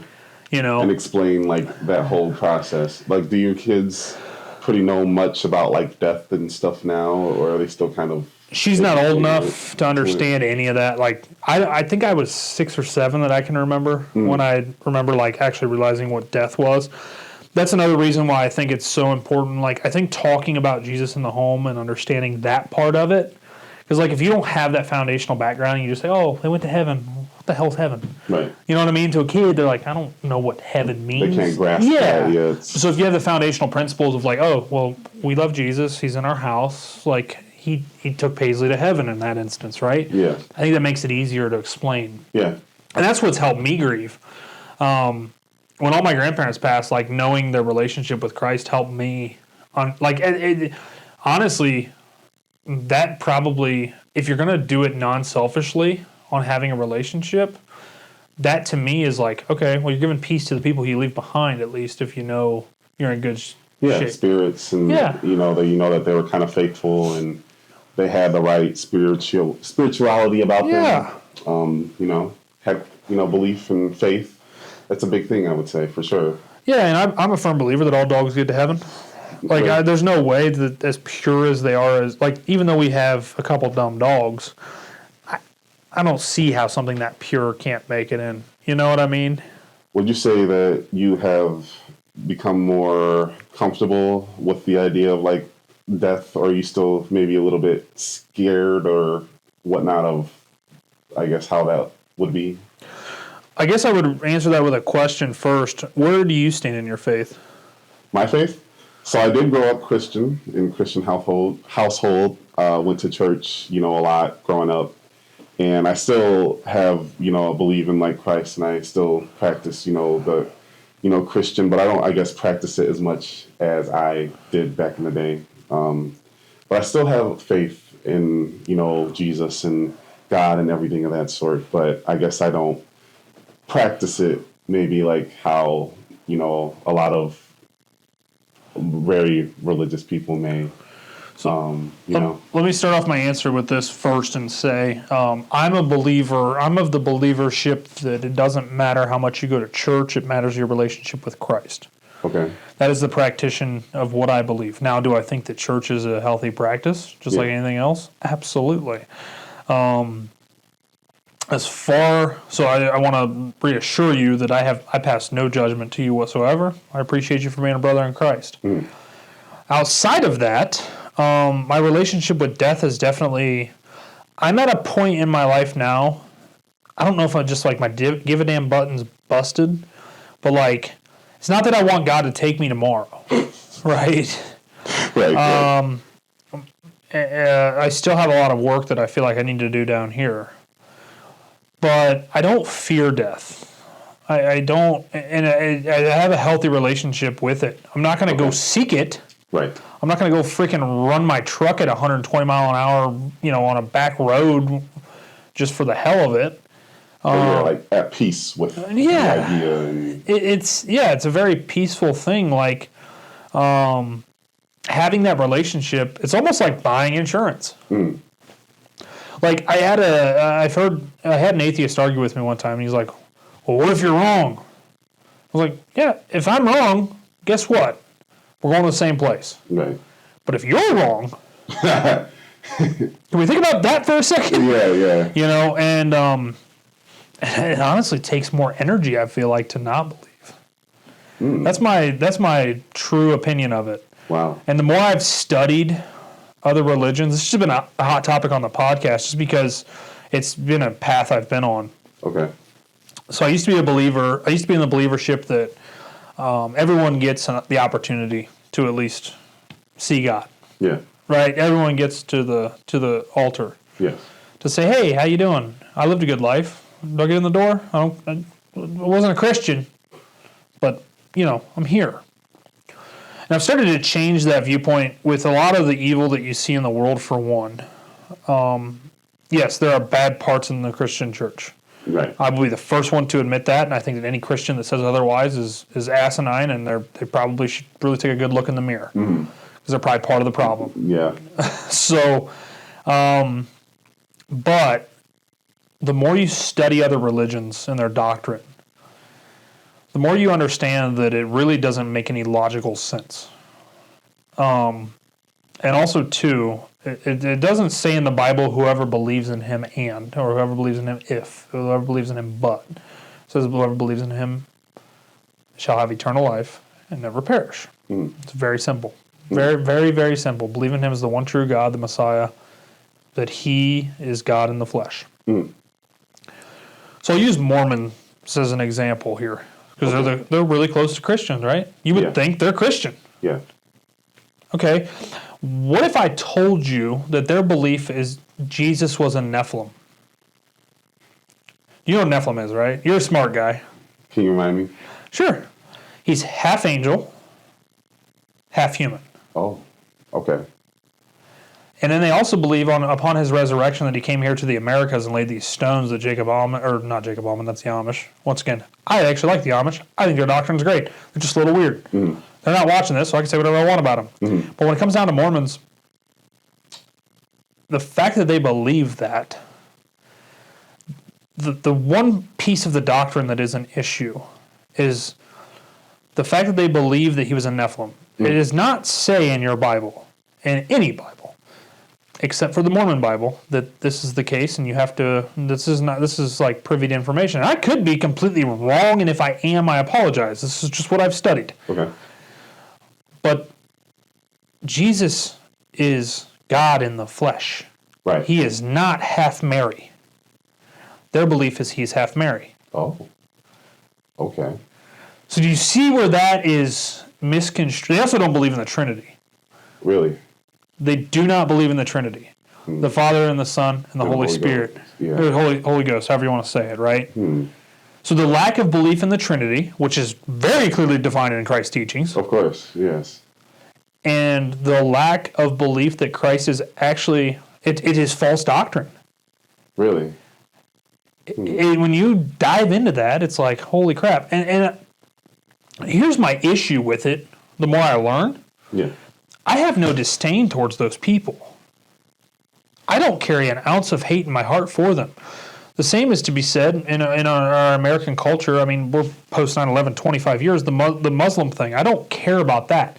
You know? And explain, like, that whole process. Like, do your kids pretty know much about, like, death and stuff now? Or are they still kind of... She's not old enough to understand any of that. Like, I think I was 6 or 7 that I can remember when I remember, like, actually realizing what death was. That's another reason why I think it's so important. Like, I think talking about Jesus in the home and understanding that part of it, because, like, if you don't have that foundational background and you just say, oh, they went to heaven, what the hell's heaven? Right. You know what I mean? To a kid, they're like, I don't know what heaven means. They can't grasp that yet. So if you have the foundational principles of, like, oh, well, we love Jesus, he's in our house, like, he took Paisley to heaven in that instance, right? Yeah. I think that makes it easier to explain. Yeah. And that's what's helped me grieve. When all my grandparents passed, like, knowing their relationship with Christ helped me. Honestly, that probably, if you're going to do it non-selfishly on having a relationship, that to me is like, okay, well, you're giving peace to the people you leave behind, at least if you know you're in good shape. Spirits, and you know that they were kind of faithful and they had the right spirituality about them. Had belief and faith. That's a big thing, I would say, for sure. Yeah, and I'm a firm believer that all dogs get to heaven. Like, there's no way that as pure as they are, as like, even though we have a couple dumb dogs, I don't see how something that pure can't make it in. You know what I mean? Would you say that you have become more comfortable with the idea of, like, death, or are you still maybe a little bit scared or whatnot of, I guess, how that would be? I guess I would answer that with a question first. Where do you stand in your faith? My faith? So I did grow up Christian, in Christian household. Went to church, a lot growing up. And I still have, believe in, like, Christ, and I still practice, the Christian, but I don't, I guess, practice it as much as I did back in the day. But I still have faith in, Jesus and God and everything of that sort. But I guess I don't practice it maybe like how, a lot of very religious people may. Let me start off my answer with this first and say, I'm a believer. I'm of the believership that it doesn't matter how much you go to church. It matters your relationship with Christ. Okay. That is the practice of what I believe. Now, do I think that church is a healthy practice, just like anything else? Absolutely. So I want to reassure you that I pass no judgment to you whatsoever. I appreciate you for being a brother in Christ. Outside of that, my relationship with death is definitely, I'm at a point in my life now, I don't know if I'm just like my give a damn button's busted, but like, it's not that I want God to take me tomorrow, right? Right. I still have a lot of work that I feel like I need to do down here. But I don't fear death. I don't, and I have a healthy relationship with it. I'm not going to go seek it. Right. I'm not going to go freaking run my truck at 120 mile an hour, on a back road just for the hell of it. You're like at peace with the idea. And... It's a very peaceful thing. Like, having that relationship, it's almost like buying insurance. Like, I had an atheist argue with me one time, and he's like, well, what if you're wrong? I was like, yeah, if I'm wrong, guess what? We're going to the same place. Right. But if you're wrong, can we think about that for a second? Yeah. And it honestly takes more energy, I feel like, to not believe. That's my true opinion of it. Wow. And the more I've studied other religions, it's just been a hot topic on the podcast just because it's been a path I've been on. Okay. So I used to be a believer. I used to be in the believership that everyone gets the opportunity to at least see God. Yeah. Right? Everyone gets to the altar. Yes. To say, hey, how you doing? I lived a good life. Did I get in the door? I wasn't a Christian, but, I'm here. And I've started to change that viewpoint with a lot of the evil that you see in the world, for one. Yes, there are bad parts in the Christian church. Right. I will be the first one to admit that, and I think that any Christian that says otherwise is asinine, and they probably should really take a good look in the mirror, because they're probably part of the problem. Yeah. So, but the more you study other religions and their doctrine, the more you understand that it really doesn't make any logical sense. And also, too, it doesn't say in the Bible whoever believes in him or whoever believes in him whoever believes in him but. It says whoever believes in him shall have eternal life and never perish. It's very simple. Very, very, very simple. Believe in him as the one true God, the Messiah, that he is God in the flesh. So I'll use Mormons as an example here, because they're really close to Christians, right? You would think they're Christian. Yeah. Okay. What if I told you that their belief is Jesus was a Nephilim? You know what Nephilim is, right? You're a smart guy. Can you remind me? Sure. He's half angel, half human. Oh, okay. And then they also believe upon his resurrection that he came here to the Americas and laid these stones that not Jacob Allman, that's the Amish. Once again, I actually like the Amish. I think their doctrine's great. They're just a little weird. They're not watching this, so I can say whatever I want about them. But when it comes down to Mormons, the fact that they believe that, the one piece of the doctrine that is an issue is the fact that they believe that he was a Nephilim. It does not say in your Bible, in any Bible, except for the Mormon Bible, that this is the case, and you have to. This is like privy to information. I could be completely wrong, and if I am, I apologize. This is just what I've studied. Okay. But Jesus is God in the flesh. Right. He is not half Mary. Their belief is he's half Mary. Oh. Okay. So do you see where that is misconstrued? They also don't believe in the Trinity. Really? They do not believe in the Trinity. The Father and the Son and the Holy Spirit. Ghost. Yeah. Or Holy Ghost, however you want to say it, right? So the lack of belief in the Trinity, which is very clearly defined in Christ's teachings. Of course, yes. And the lack of belief that Christ is actually, it is false doctrine. Really? When you dive into that, it's like, holy crap. And here's my issue with it, the more I learn. Yeah. I have no disdain towards those people. I don't carry an ounce of hate in my heart for them. The same is to be said in our American culture. I mean, we're post 9/11, 25 years, the Muslim thing. I don't care about that.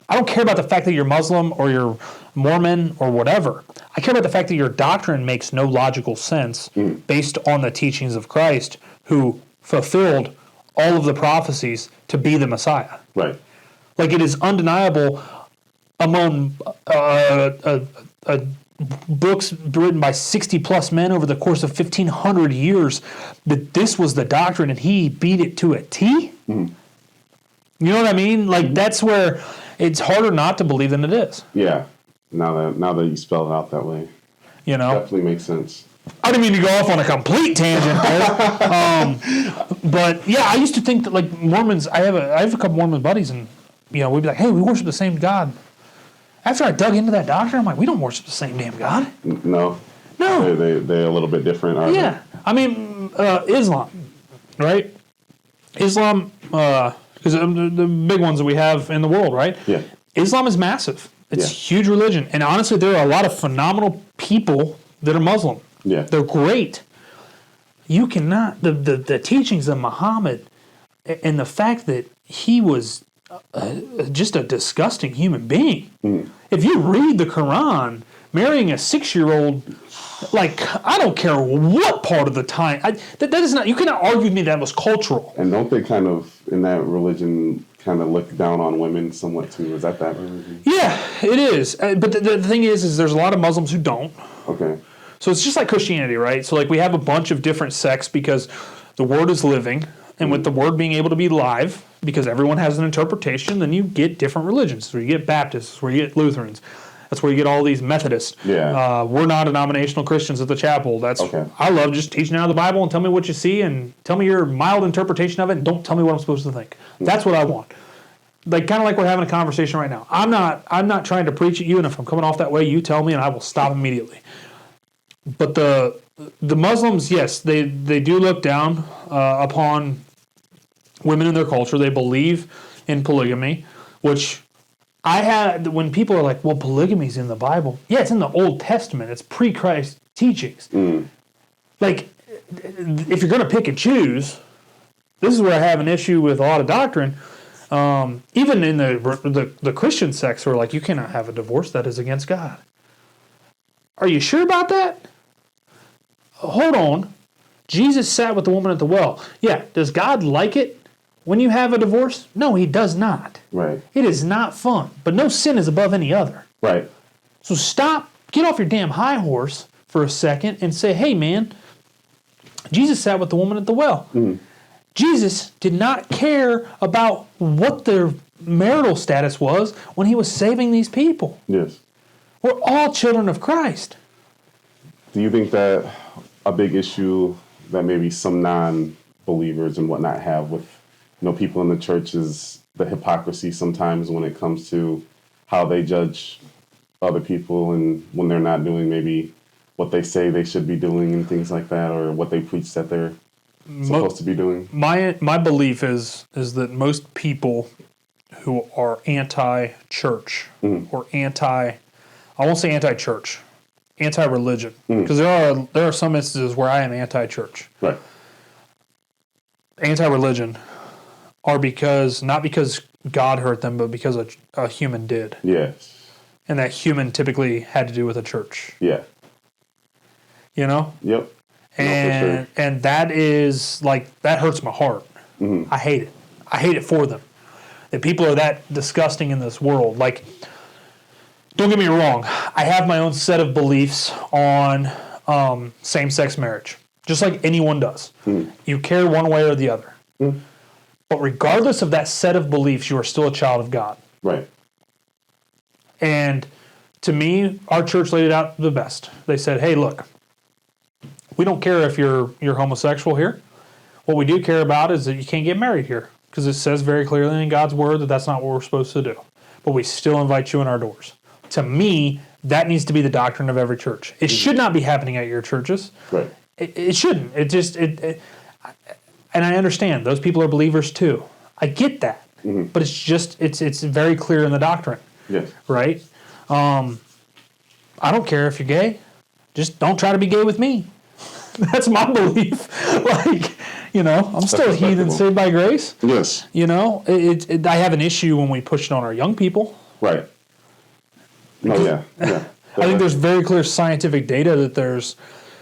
I don't care about the fact that you're Muslim or you're Mormon or whatever. I care about the fact that your doctrine makes no logical sense based on the teachings of Christ, who fulfilled all of the prophecies to be the Messiah. Right. Like, it is undeniable among books written by 60-plus men over the course of 1,500 years that this was the doctrine and he beat it to a T. You know what I mean? Like, that's where it's harder not to believe than it is. Yeah. Now that you spell it out that way. You know? Definitely makes sense. I didn't mean to go off on a complete tangent there. But yeah, I used to think that, like, Mormons, I have a couple Mormon buddies, and we'd be like, hey, we worship the same God. After I dug into that doctrine, I'm like, we don't worship the same damn God. No. They're a little bit different, aren't they? I mean, Islam, right? Islam, because the big ones that we have in the world, right? Yeah. Islam is massive. It's a huge religion. And honestly, there are a lot of phenomenal people that are Muslim. Yeah. They're great. You cannot, the teachings of Muhammad and the fact that he was just a disgusting human being. If you read the Quran, marrying a 6-year-old, like, I don't care what part of the time, that is not, you cannot argue with me that was cultural. And don't they kind of, in that religion, kind of look down on women somewhat too? Is that religion? Yeah, it is. But the thing is there's a lot of Muslims who don't. Okay. So it's just like Christianity, right? So, like, we have a bunch of different sects because the word is living, and with the word being able to be live, because everyone has an interpretation, then you get different religions. So you get Baptists, where you get Lutherans. That's where you get all these Methodists. Yeah. We're not denominational Christians at the chapel. That's okay. I love just teaching out of the Bible and tell me what you see and tell me your mild interpretation of it and don't tell me what I'm supposed to think. That's what I want. Like, kind of like we're having a conversation right now. I'm not trying to preach at you, and if I'm coming off that way, you tell me and I will stop immediately. But the the Muslims, yes, they do look down upon women in their culture. They believe in polygamy, which I had, when people are like, well, polygamy's in the Bible. Yeah, it's in the Old Testament. It's pre-Christ teachings. Like, if you're going to pick and choose, this is where I have an issue with a lot of doctrine. Even in the Christian sects who are like, you cannot have a divorce, that is against God. Are you sure about that? Hold on. Jesus sat with the woman at the well. Yeah, does God like it when you have a divorce? No, he does not. Right. It is not fun, but no sin is above any other. Right. So stop, get off your damn high horse for a second and say, hey man, Jesus sat with the woman at the well. Jesus did not care about what their marital status was when he was saving these people. Yes. We're all children of Christ. Do you think that a big issue that maybe some non-believers and whatnot have with people in the church is the hypocrisy sometimes when it comes to how they judge other people and when they're not doing maybe what they say they should be doing and things like that, or what they preach that they're supposed to be doing? My belief is that most people who are anti-church or I won't say anti-church, anti-religion, because there are some instances where I am anti-church. Right. Anti-religion are not because God hurt them, but because a human did. Yes. And that human typically had to do with a church. Yeah. You know? Yep. And and that is like, that hurts my heart. I hate it. I hate it for them. That people are that disgusting in this world. Like, don't get me wrong. I have my own set of beliefs on same-sex marriage, just like anyone does. You care one way or the other. But regardless of that set of beliefs, you are still a child of God. Right. And to me, our church laid it out the best. They said, hey, look, we don't care if you're homosexual here. What we do care about is that you can't get married here, because it says very clearly in God's word that that's not what we're supposed to do. But we still invite you in our doors. To me, that needs to be the doctrine of every church. It should not be happening at your churches. Right. It shouldn't. And I understand those people are believers too. I get that, but it's very clear in the doctrine. Yes. Right. I don't care if you're gay. Just don't try to be gay with me. That's my belief. Like, I'm still a heathen saved by grace. Yes. I have an issue when we push it on our young people. Right. Oh, yeah. Yeah. I think there's very clear scientific data that there's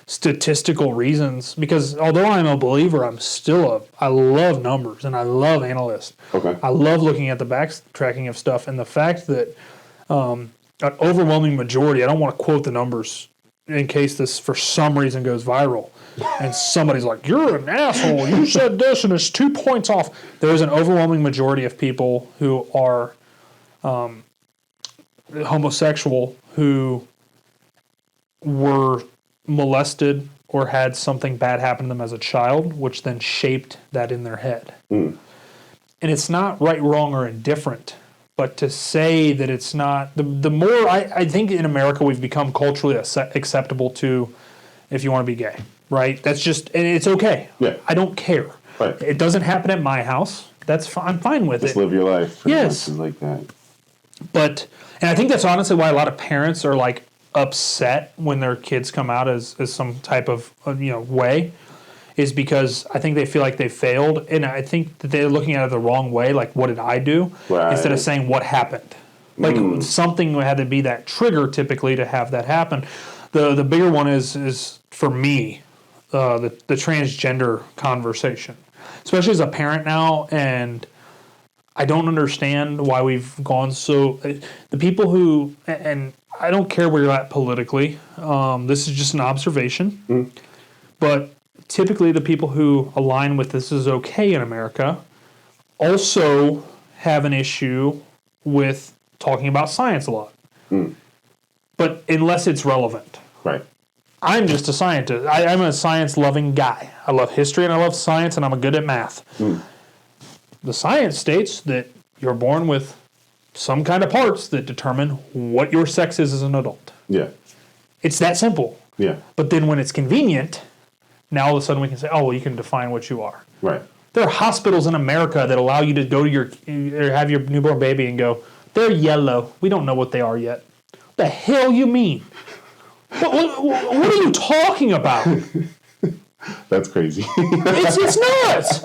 statistical reasons, because although I'm a believer, I love numbers and I love analysts. Okay. I love looking at the backtracking of stuff, and the fact that an overwhelming majority, I don't want to quote the numbers in case this for some reason goes viral and somebody's like, you're an asshole, you said this and it's 2 points off. There is an overwhelming majority of people who are homosexual who were molested or had something bad happen to them as a child, which then shaped that in their head. And it's not right, wrong, or indifferent, but to say that it's not, the more, I think in America we've become culturally acceptable to, if you want to be gay, right? That's just, and it's okay. Yeah. I don't care. Right. It doesn't happen at my house. I'm fine with Just it. live your life. Yes. Like that. But, and I think that's honestly why a lot of parents are like upset when their kids come out as some type of, way, is because I think they feel like they failed. And I think that they're looking at it the wrong way. Like, what did I do? Right. Instead of saying what happened. Like something had to be that trigger typically to have that happen. The bigger one is for me, the transgender conversation, especially as a parent now. And I don't understand why we've gone so, the people who, and I don't care where you're at politically. This is just an observation. But typically the people who align with this is okay in America also have an issue with talking about science a lot. But unless it's relevant. Right. I'm just a scientist. I'm a science-loving guy. I love history and I love science and I'm good at math. The science states that you're born with some kind of parts that determine what your sex is as an adult. Yeah. It's that simple. Yeah. But then when it's convenient, now all of a sudden we can say, oh, well, you can define what you are. Right. There are hospitals in America that allow you to go to or have your newborn baby and go, they're yellow. We don't know what they are yet. What the hell you mean? What are you talking about? That's crazy. It's nuts.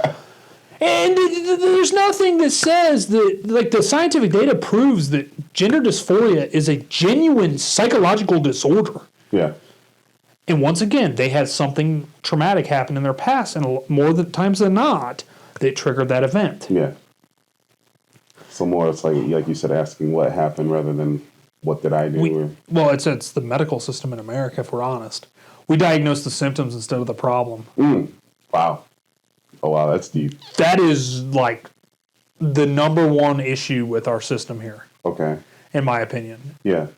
And there's nothing that says that, like, the scientific data proves that gender dysphoria is a genuine psychological disorder. Yeah. And once again, they had something traumatic happen in their past, and more times than not, they triggered that event. Yeah. So more, it's like you said, asking what happened rather than what did I do. Well, it's the medical system in America, if we're honest. We diagnose the symptoms instead of the problem. Wow. Oh, wow, that's deep. That is, like, the number one issue with our system here. Okay. In my opinion. Yeah.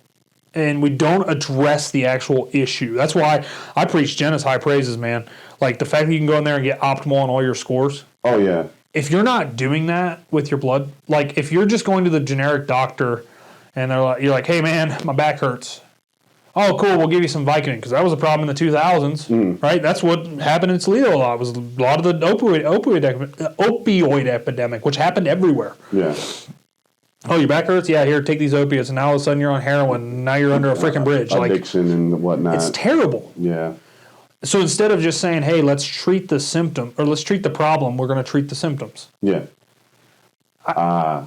And we don't address the actual issue. That's why I preach Jenna's high praises, man. Like, the fact that you can go in there and get optimal on all your scores. Oh, yeah. If you're not doing that with your blood, like, if you're just going to the generic doctor and you're like, hey, man, my back hurts. Oh, cool, we'll give you some Vicodin, because that was a problem in the 2000s, right? That's what happened in Toledo a lot, was a lot of the opioid epidemic, which happened everywhere. Yeah. Oh, your back hurts? Yeah, here, take these opiates, and now all of a sudden you're on heroin, now you're under a freaking bridge. Addiction and whatnot. It's terrible. Yeah. So instead of just saying, hey, let's treat the symptom, or let's treat the problem, we're going to treat the symptoms. Yeah. I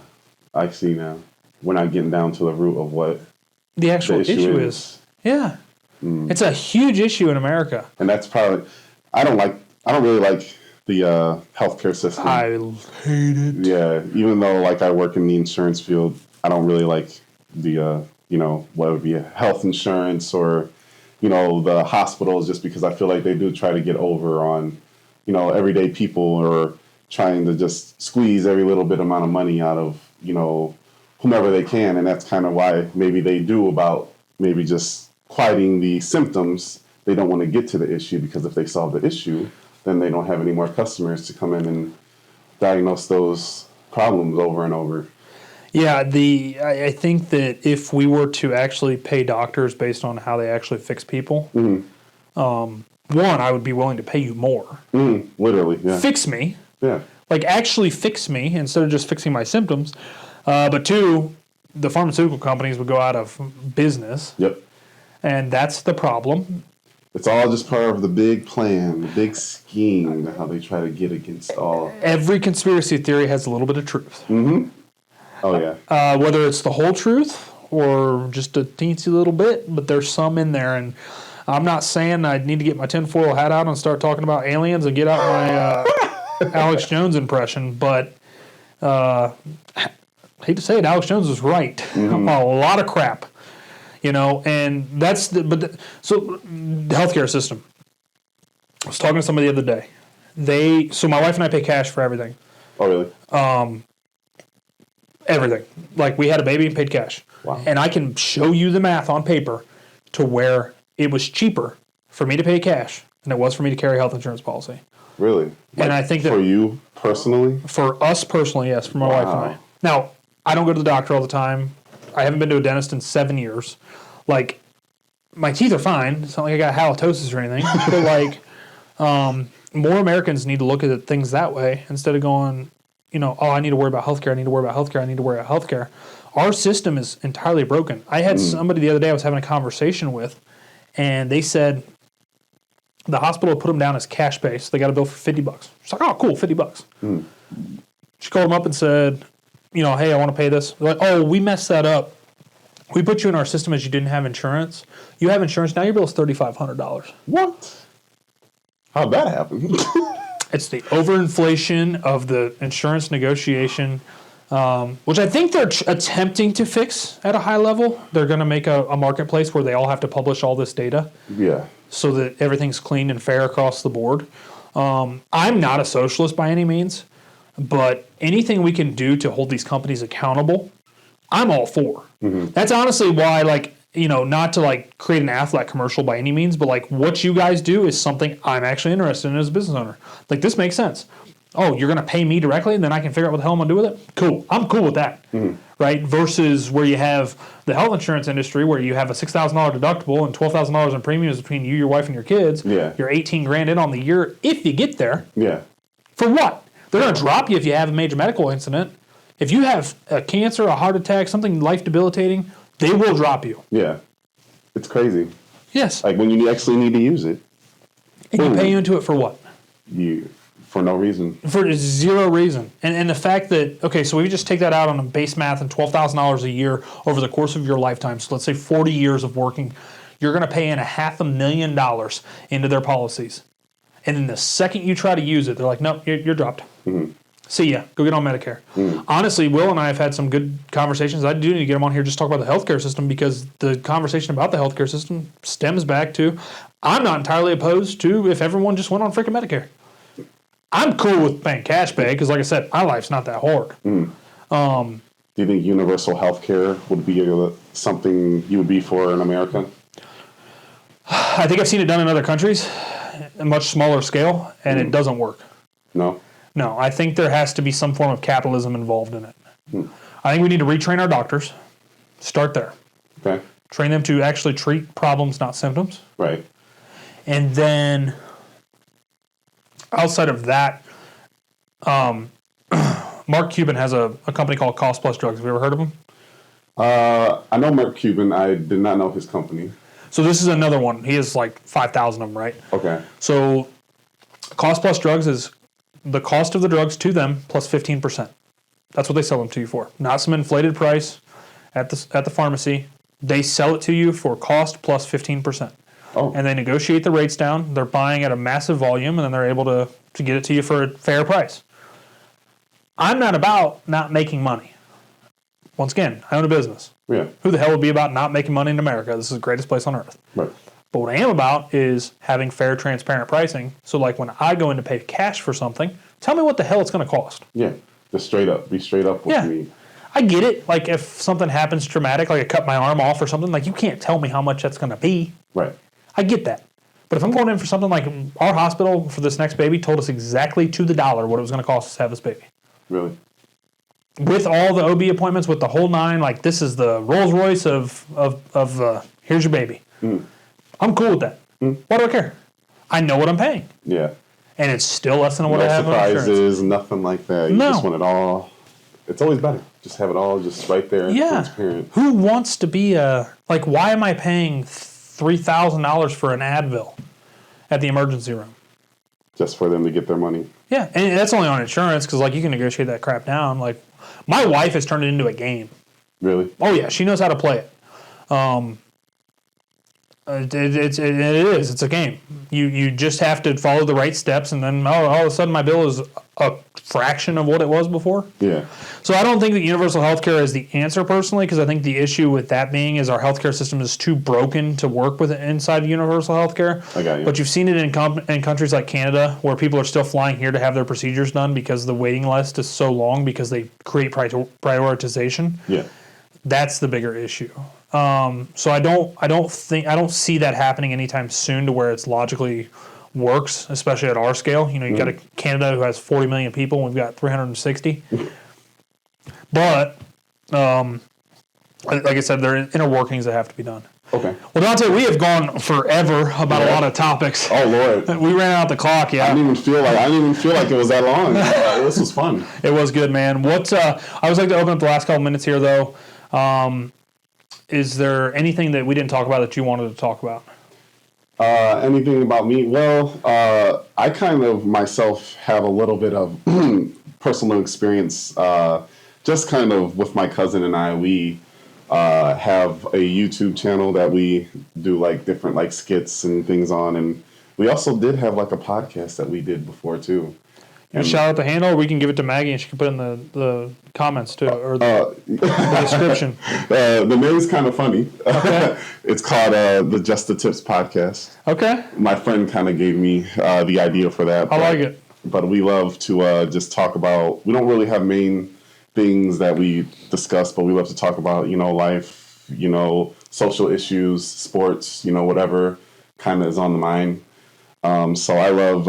see now. We're not getting down to the root of what the actual issue is. Yeah. It's a huge issue in America. And that's probably, I don't really like the healthcare system. I hate it. Yeah. Even though, like, I work in the insurance field, I don't really like the, whether it be health insurance or, the hospitals, just because I feel like they do try to get over on, everyday people, or trying to just squeeze every little bit amount of money out of, whomever they can. And that's kind of why maybe they do about maybe just quieting the symptoms. They don't want to get to the issue, because if they solve the issue, then they don't have any more customers to come in and diagnose those problems over and over. Yeah, I think that if we were to actually pay doctors based on how they actually fix people, one, I would be willing to pay you more. Literally, yeah. Fix me. Yeah. Like, actually fix me instead of just fixing my symptoms. But two, the pharmaceutical companies would go out of business. Yep. And that's the problem. It's all just part of the big plan, the big scheme, how they try to get against all. Every conspiracy theory has a little bit of truth. Oh, yeah. Whether it's the whole truth or just a teensy little bit, but there's some in there. And I'm not saying I need to get my tinfoil hat out and start talking about aliens and get out my Alex Jones impression, but I hate to say it, Alex Jones was right. A lot of crap. And that's so the healthcare system. I was talking to somebody the other day. So my wife and I pay cash for everything. Oh, really? Everything. Like, we had a baby and paid cash. Wow. And I can show you the math on paper to where it was cheaper for me to pay cash than it was for me to carry a health insurance policy. Really? And I think that for you personally? For us personally, yes. For my wife and I. Now, I don't go to the doctor all the time. I haven't been to a dentist in 7 years. Like, my teeth are fine. It's not like I got halitosis or anything. But, like, more Americans need to look at things that way instead of going, oh, I need to worry about healthcare. I need to worry about healthcare. I need to worry about healthcare. Our system is entirely broken. I had somebody the other day I was having a conversation with, and they said the hospital put them down as cash pay, so they got a bill for $50. She's like, oh, cool, $50. She called them up and said, hey, I want to pay this. They're like, oh, we messed that up. We put you in our system as you didn't have insurance. You have insurance, now your bill is $3,500. What? How'd that happen? It's the overinflation of the insurance negotiation, which I think they're attempting to fix at a high level. They're going to make a marketplace where they all have to publish all this data. Yeah. So that everything's clean and fair across the board. I'm not a socialist by any means, but anything we can do to hold these companies accountable, I'm all for. That's honestly why, like, not to like create an Aflac commercial by any means, but like what you guys do is something I'm actually interested in as a business owner. Like, this makes sense. Oh, you're going to pay me directly, and then I can figure out what the hell I'm going to do with it? Cool. I'm cool with that. Right? Versus where you have the health insurance industry where you have a $6,000 deductible and $12,000 in premiums between you, your wife, and your kids. Yeah. You're 18 grand in on the year if you get there. Yeah. For what? They're going to drop you if you have a major medical incident. If you have a cancer, a heart attack, something life debilitating, they will drop you. Yeah. It's crazy. Yes. Like when you actually need to use it. And you pay into it for what? For no reason. For zero reason. And the fact that, okay, so we just take that out on a base math and $12,000 a year over the course of your lifetime. So let's say 40 years of working, you're going to pay in $500,000 into their policies. And then the second you try to use it, they're like, nope, you're dropped. See ya. Go get on Medicare. Honestly, Will and I have had some good conversations. I do need to get him on here just to talk about the healthcare system because the conversation about the healthcare system stems back to I'm not entirely opposed to if everyone just went on freaking Medicare. I'm cool with paying cash pay because, like I said, my life's not that hard. Do you think universal health care would be something you would be for in America? I think I've seen it done in other countries, a much smaller scale, and it doesn't work. No? No, I think there has to be some form of capitalism involved in it. I think we need to retrain our doctors. Start there. Okay. Train them to actually treat problems, not symptoms. Right. And then outside of that, Mark Cuban has a company called Cost Plus Drugs. Have you ever heard of him? I know Mark Cuban. I did not know his company. So this is another one. He has like 5,000 of them, right? Okay. So Cost Plus Drugs is the cost of the drugs to them plus 15%. That's what they sell them to you for. Not some inflated price at the pharmacy. They sell it to you for cost plus 15%. Oh. And they negotiate the rates down. They're buying at a massive volume, and then they're able to get it to you for a fair price. I'm not about not making money. Once again, I own a business. Yeah. Who the hell would be about not making money in America? This is the greatest place on earth. Right. But what I am about is having fair, transparent pricing. So like when I go in to pay cash for something, tell me what the hell it's going to cost. Yeah. Just straight up. Be straight up with me. I get it. Like if something happens traumatic, like I cut my arm off or something, like you can't tell me how much that's going to be. Right. I get that. But if I'm going in for something like our hospital for this next baby told us exactly to the dollar what it was going to cost us to have this baby. Really? With all the OB appointments, with the whole nine, like this is the Rolls Royce of here's your baby. I'm cool with that. Why do I care? I know what I'm paying. Yeah. And it's still less than what I have on surprises, insurance. nothing like that. You just want it all. It's always better. Just have it all just right there, transparent. Who wants to be like, why am I paying $3,000 for an Advil at the emergency room? Just for them to get their money. Yeah, and that's only on insurance because, like, you can negotiate that crap down. Like, my wife has turned it into a game. Really? Oh, yeah, she knows how to play it. It is. It's a game. You just have to follow the right steps, and then all of a sudden my bill is a fraction of what it was before. Yeah. So I don't think that universal healthcare is the answer personally, because I think the issue with that being is our healthcare system is too broken to work with it inside universal healthcare. I got you. But you've seen it in countries like Canada, where people are still flying here to have their procedures done because the waiting list is so long because they create prioritization. Yeah. That's the bigger issue. So I don't see that happening anytime soon to where it's logically works, especially at our scale. You know, you've got a Canada who has 40 million people, and we've got 360. But like I said, there are inner workings that have to be done. Okay. Well, Donte, we have gone forever about a lot of topics. Oh Lord, we ran out the clock. Yeah, I didn't even feel like it was that long. This was fun. It was good, man. I always like to open up the last couple minutes here, though. Is there anything that we didn't talk about that you wanted to talk about? Anything about me? Well, I kind of myself have a little bit of personal experience. Just kind of with my cousin and I, we have a YouTube channel that we do like different like skits and things on, and we also did have like a podcast that we did before too. And shout out the handle, or we can give it to Maggie and she can put in the comments too, or the description. The name's kind of funny. Okay. It's called the Just the Tips podcast. Okay. My friend kind of gave me the idea for that. I like it. But we love to just talk about, we don't really have main things that we discuss, but we love to talk about, life, social issues, sports, whatever kind of is on the mind. So I love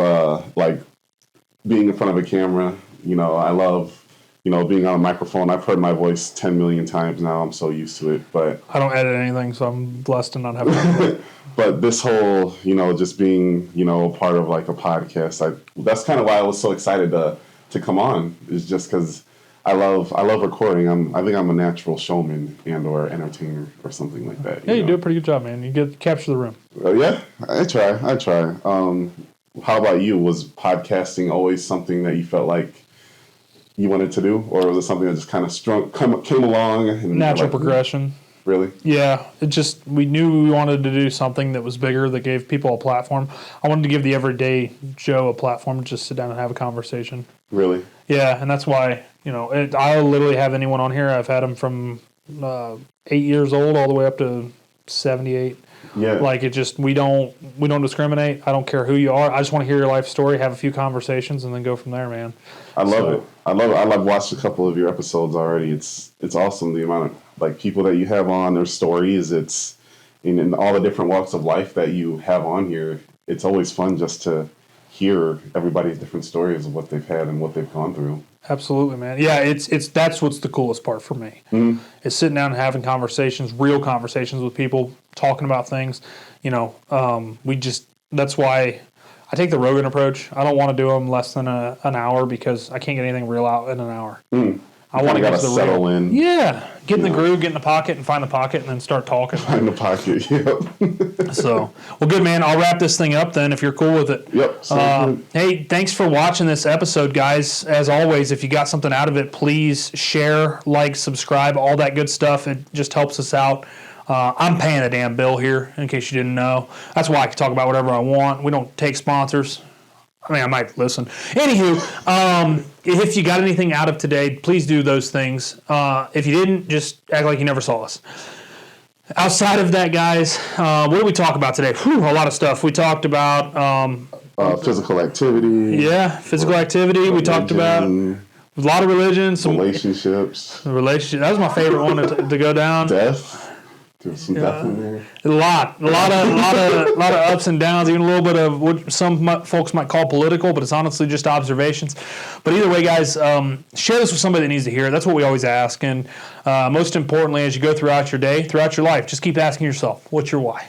being in front of a camera. I love, being on a microphone. I've heard my voice 10 million times now. I'm so used to it. But I don't edit anything, so I'm blessed to not have to. But this whole, just being, part of like a podcast, that's kind of why I was so excited to come on. Is just because I love recording. I think I'm a natural showman or entertainer or something like that. You do a pretty good job, man. You capture the room. Yeah, I try. How about you? Was podcasting always something that you felt like you wanted to do, or was it something that just kind of came along? And Natural progression. Really? Yeah, we knew we wanted to do something that was bigger, that gave people a platform. I wanted to give the everyday Joe a platform to just sit down and have a conversation. Really? Yeah, and that's why, I'll literally have anyone on here. I've had them from 8 years old all the way up to 78. Yeah. Like we don't discriminate. I don't care who you are. I just want to hear your life story, have a few conversations, and then go from there, man. I love it. I've watched a couple of your episodes already. It's awesome, the amount of people that you have on, their stories. It's in all the different walks of life that you have on here. It's always fun just to hear everybody's different stories of what they've had and what they've gone through. Absolutely, man. Yeah, it's that's what's the coolest part for me. Mm-hmm. Is sitting down and having conversations, real conversations with people, talking about things. That's why I take the Rogan approach. I don't want to do them less than an hour because I can't get anything real out in an hour. I want to get to the settle in. Yeah, get in the groove, get in the pocket, and find the pocket, and then start talking. Find the pocket. Yep. So, well, good, man. I'll wrap this thing up then if you're cool with it. Yep. Hey, thanks for watching this episode, guys. As always, if you got something out of it, please share, like, subscribe, all that good stuff. It just helps us out. I'm paying a damn bill here, in case you didn't know. That's why I can talk about whatever I want. We don't take sponsors. I mean, I might listen. Anywho, if you got anything out of today, please do those things. If you didn't, just act like you never saw us. Outside of that, guys, what did we talk about today? A lot of stuff. We talked about physical activity. Yeah, physical activity. We talked about a lot of religion. Some relationships. That was my favorite one to go down. Death. There's some death in there. A lot of ups and downs. Even a little bit of what some folks might call political, but it's honestly just observations. But either way, guys, share this with somebody that needs to hear it. That's what we always ask. And most importantly, as you go throughout your day, throughout your life, just keep asking yourself, what's your why?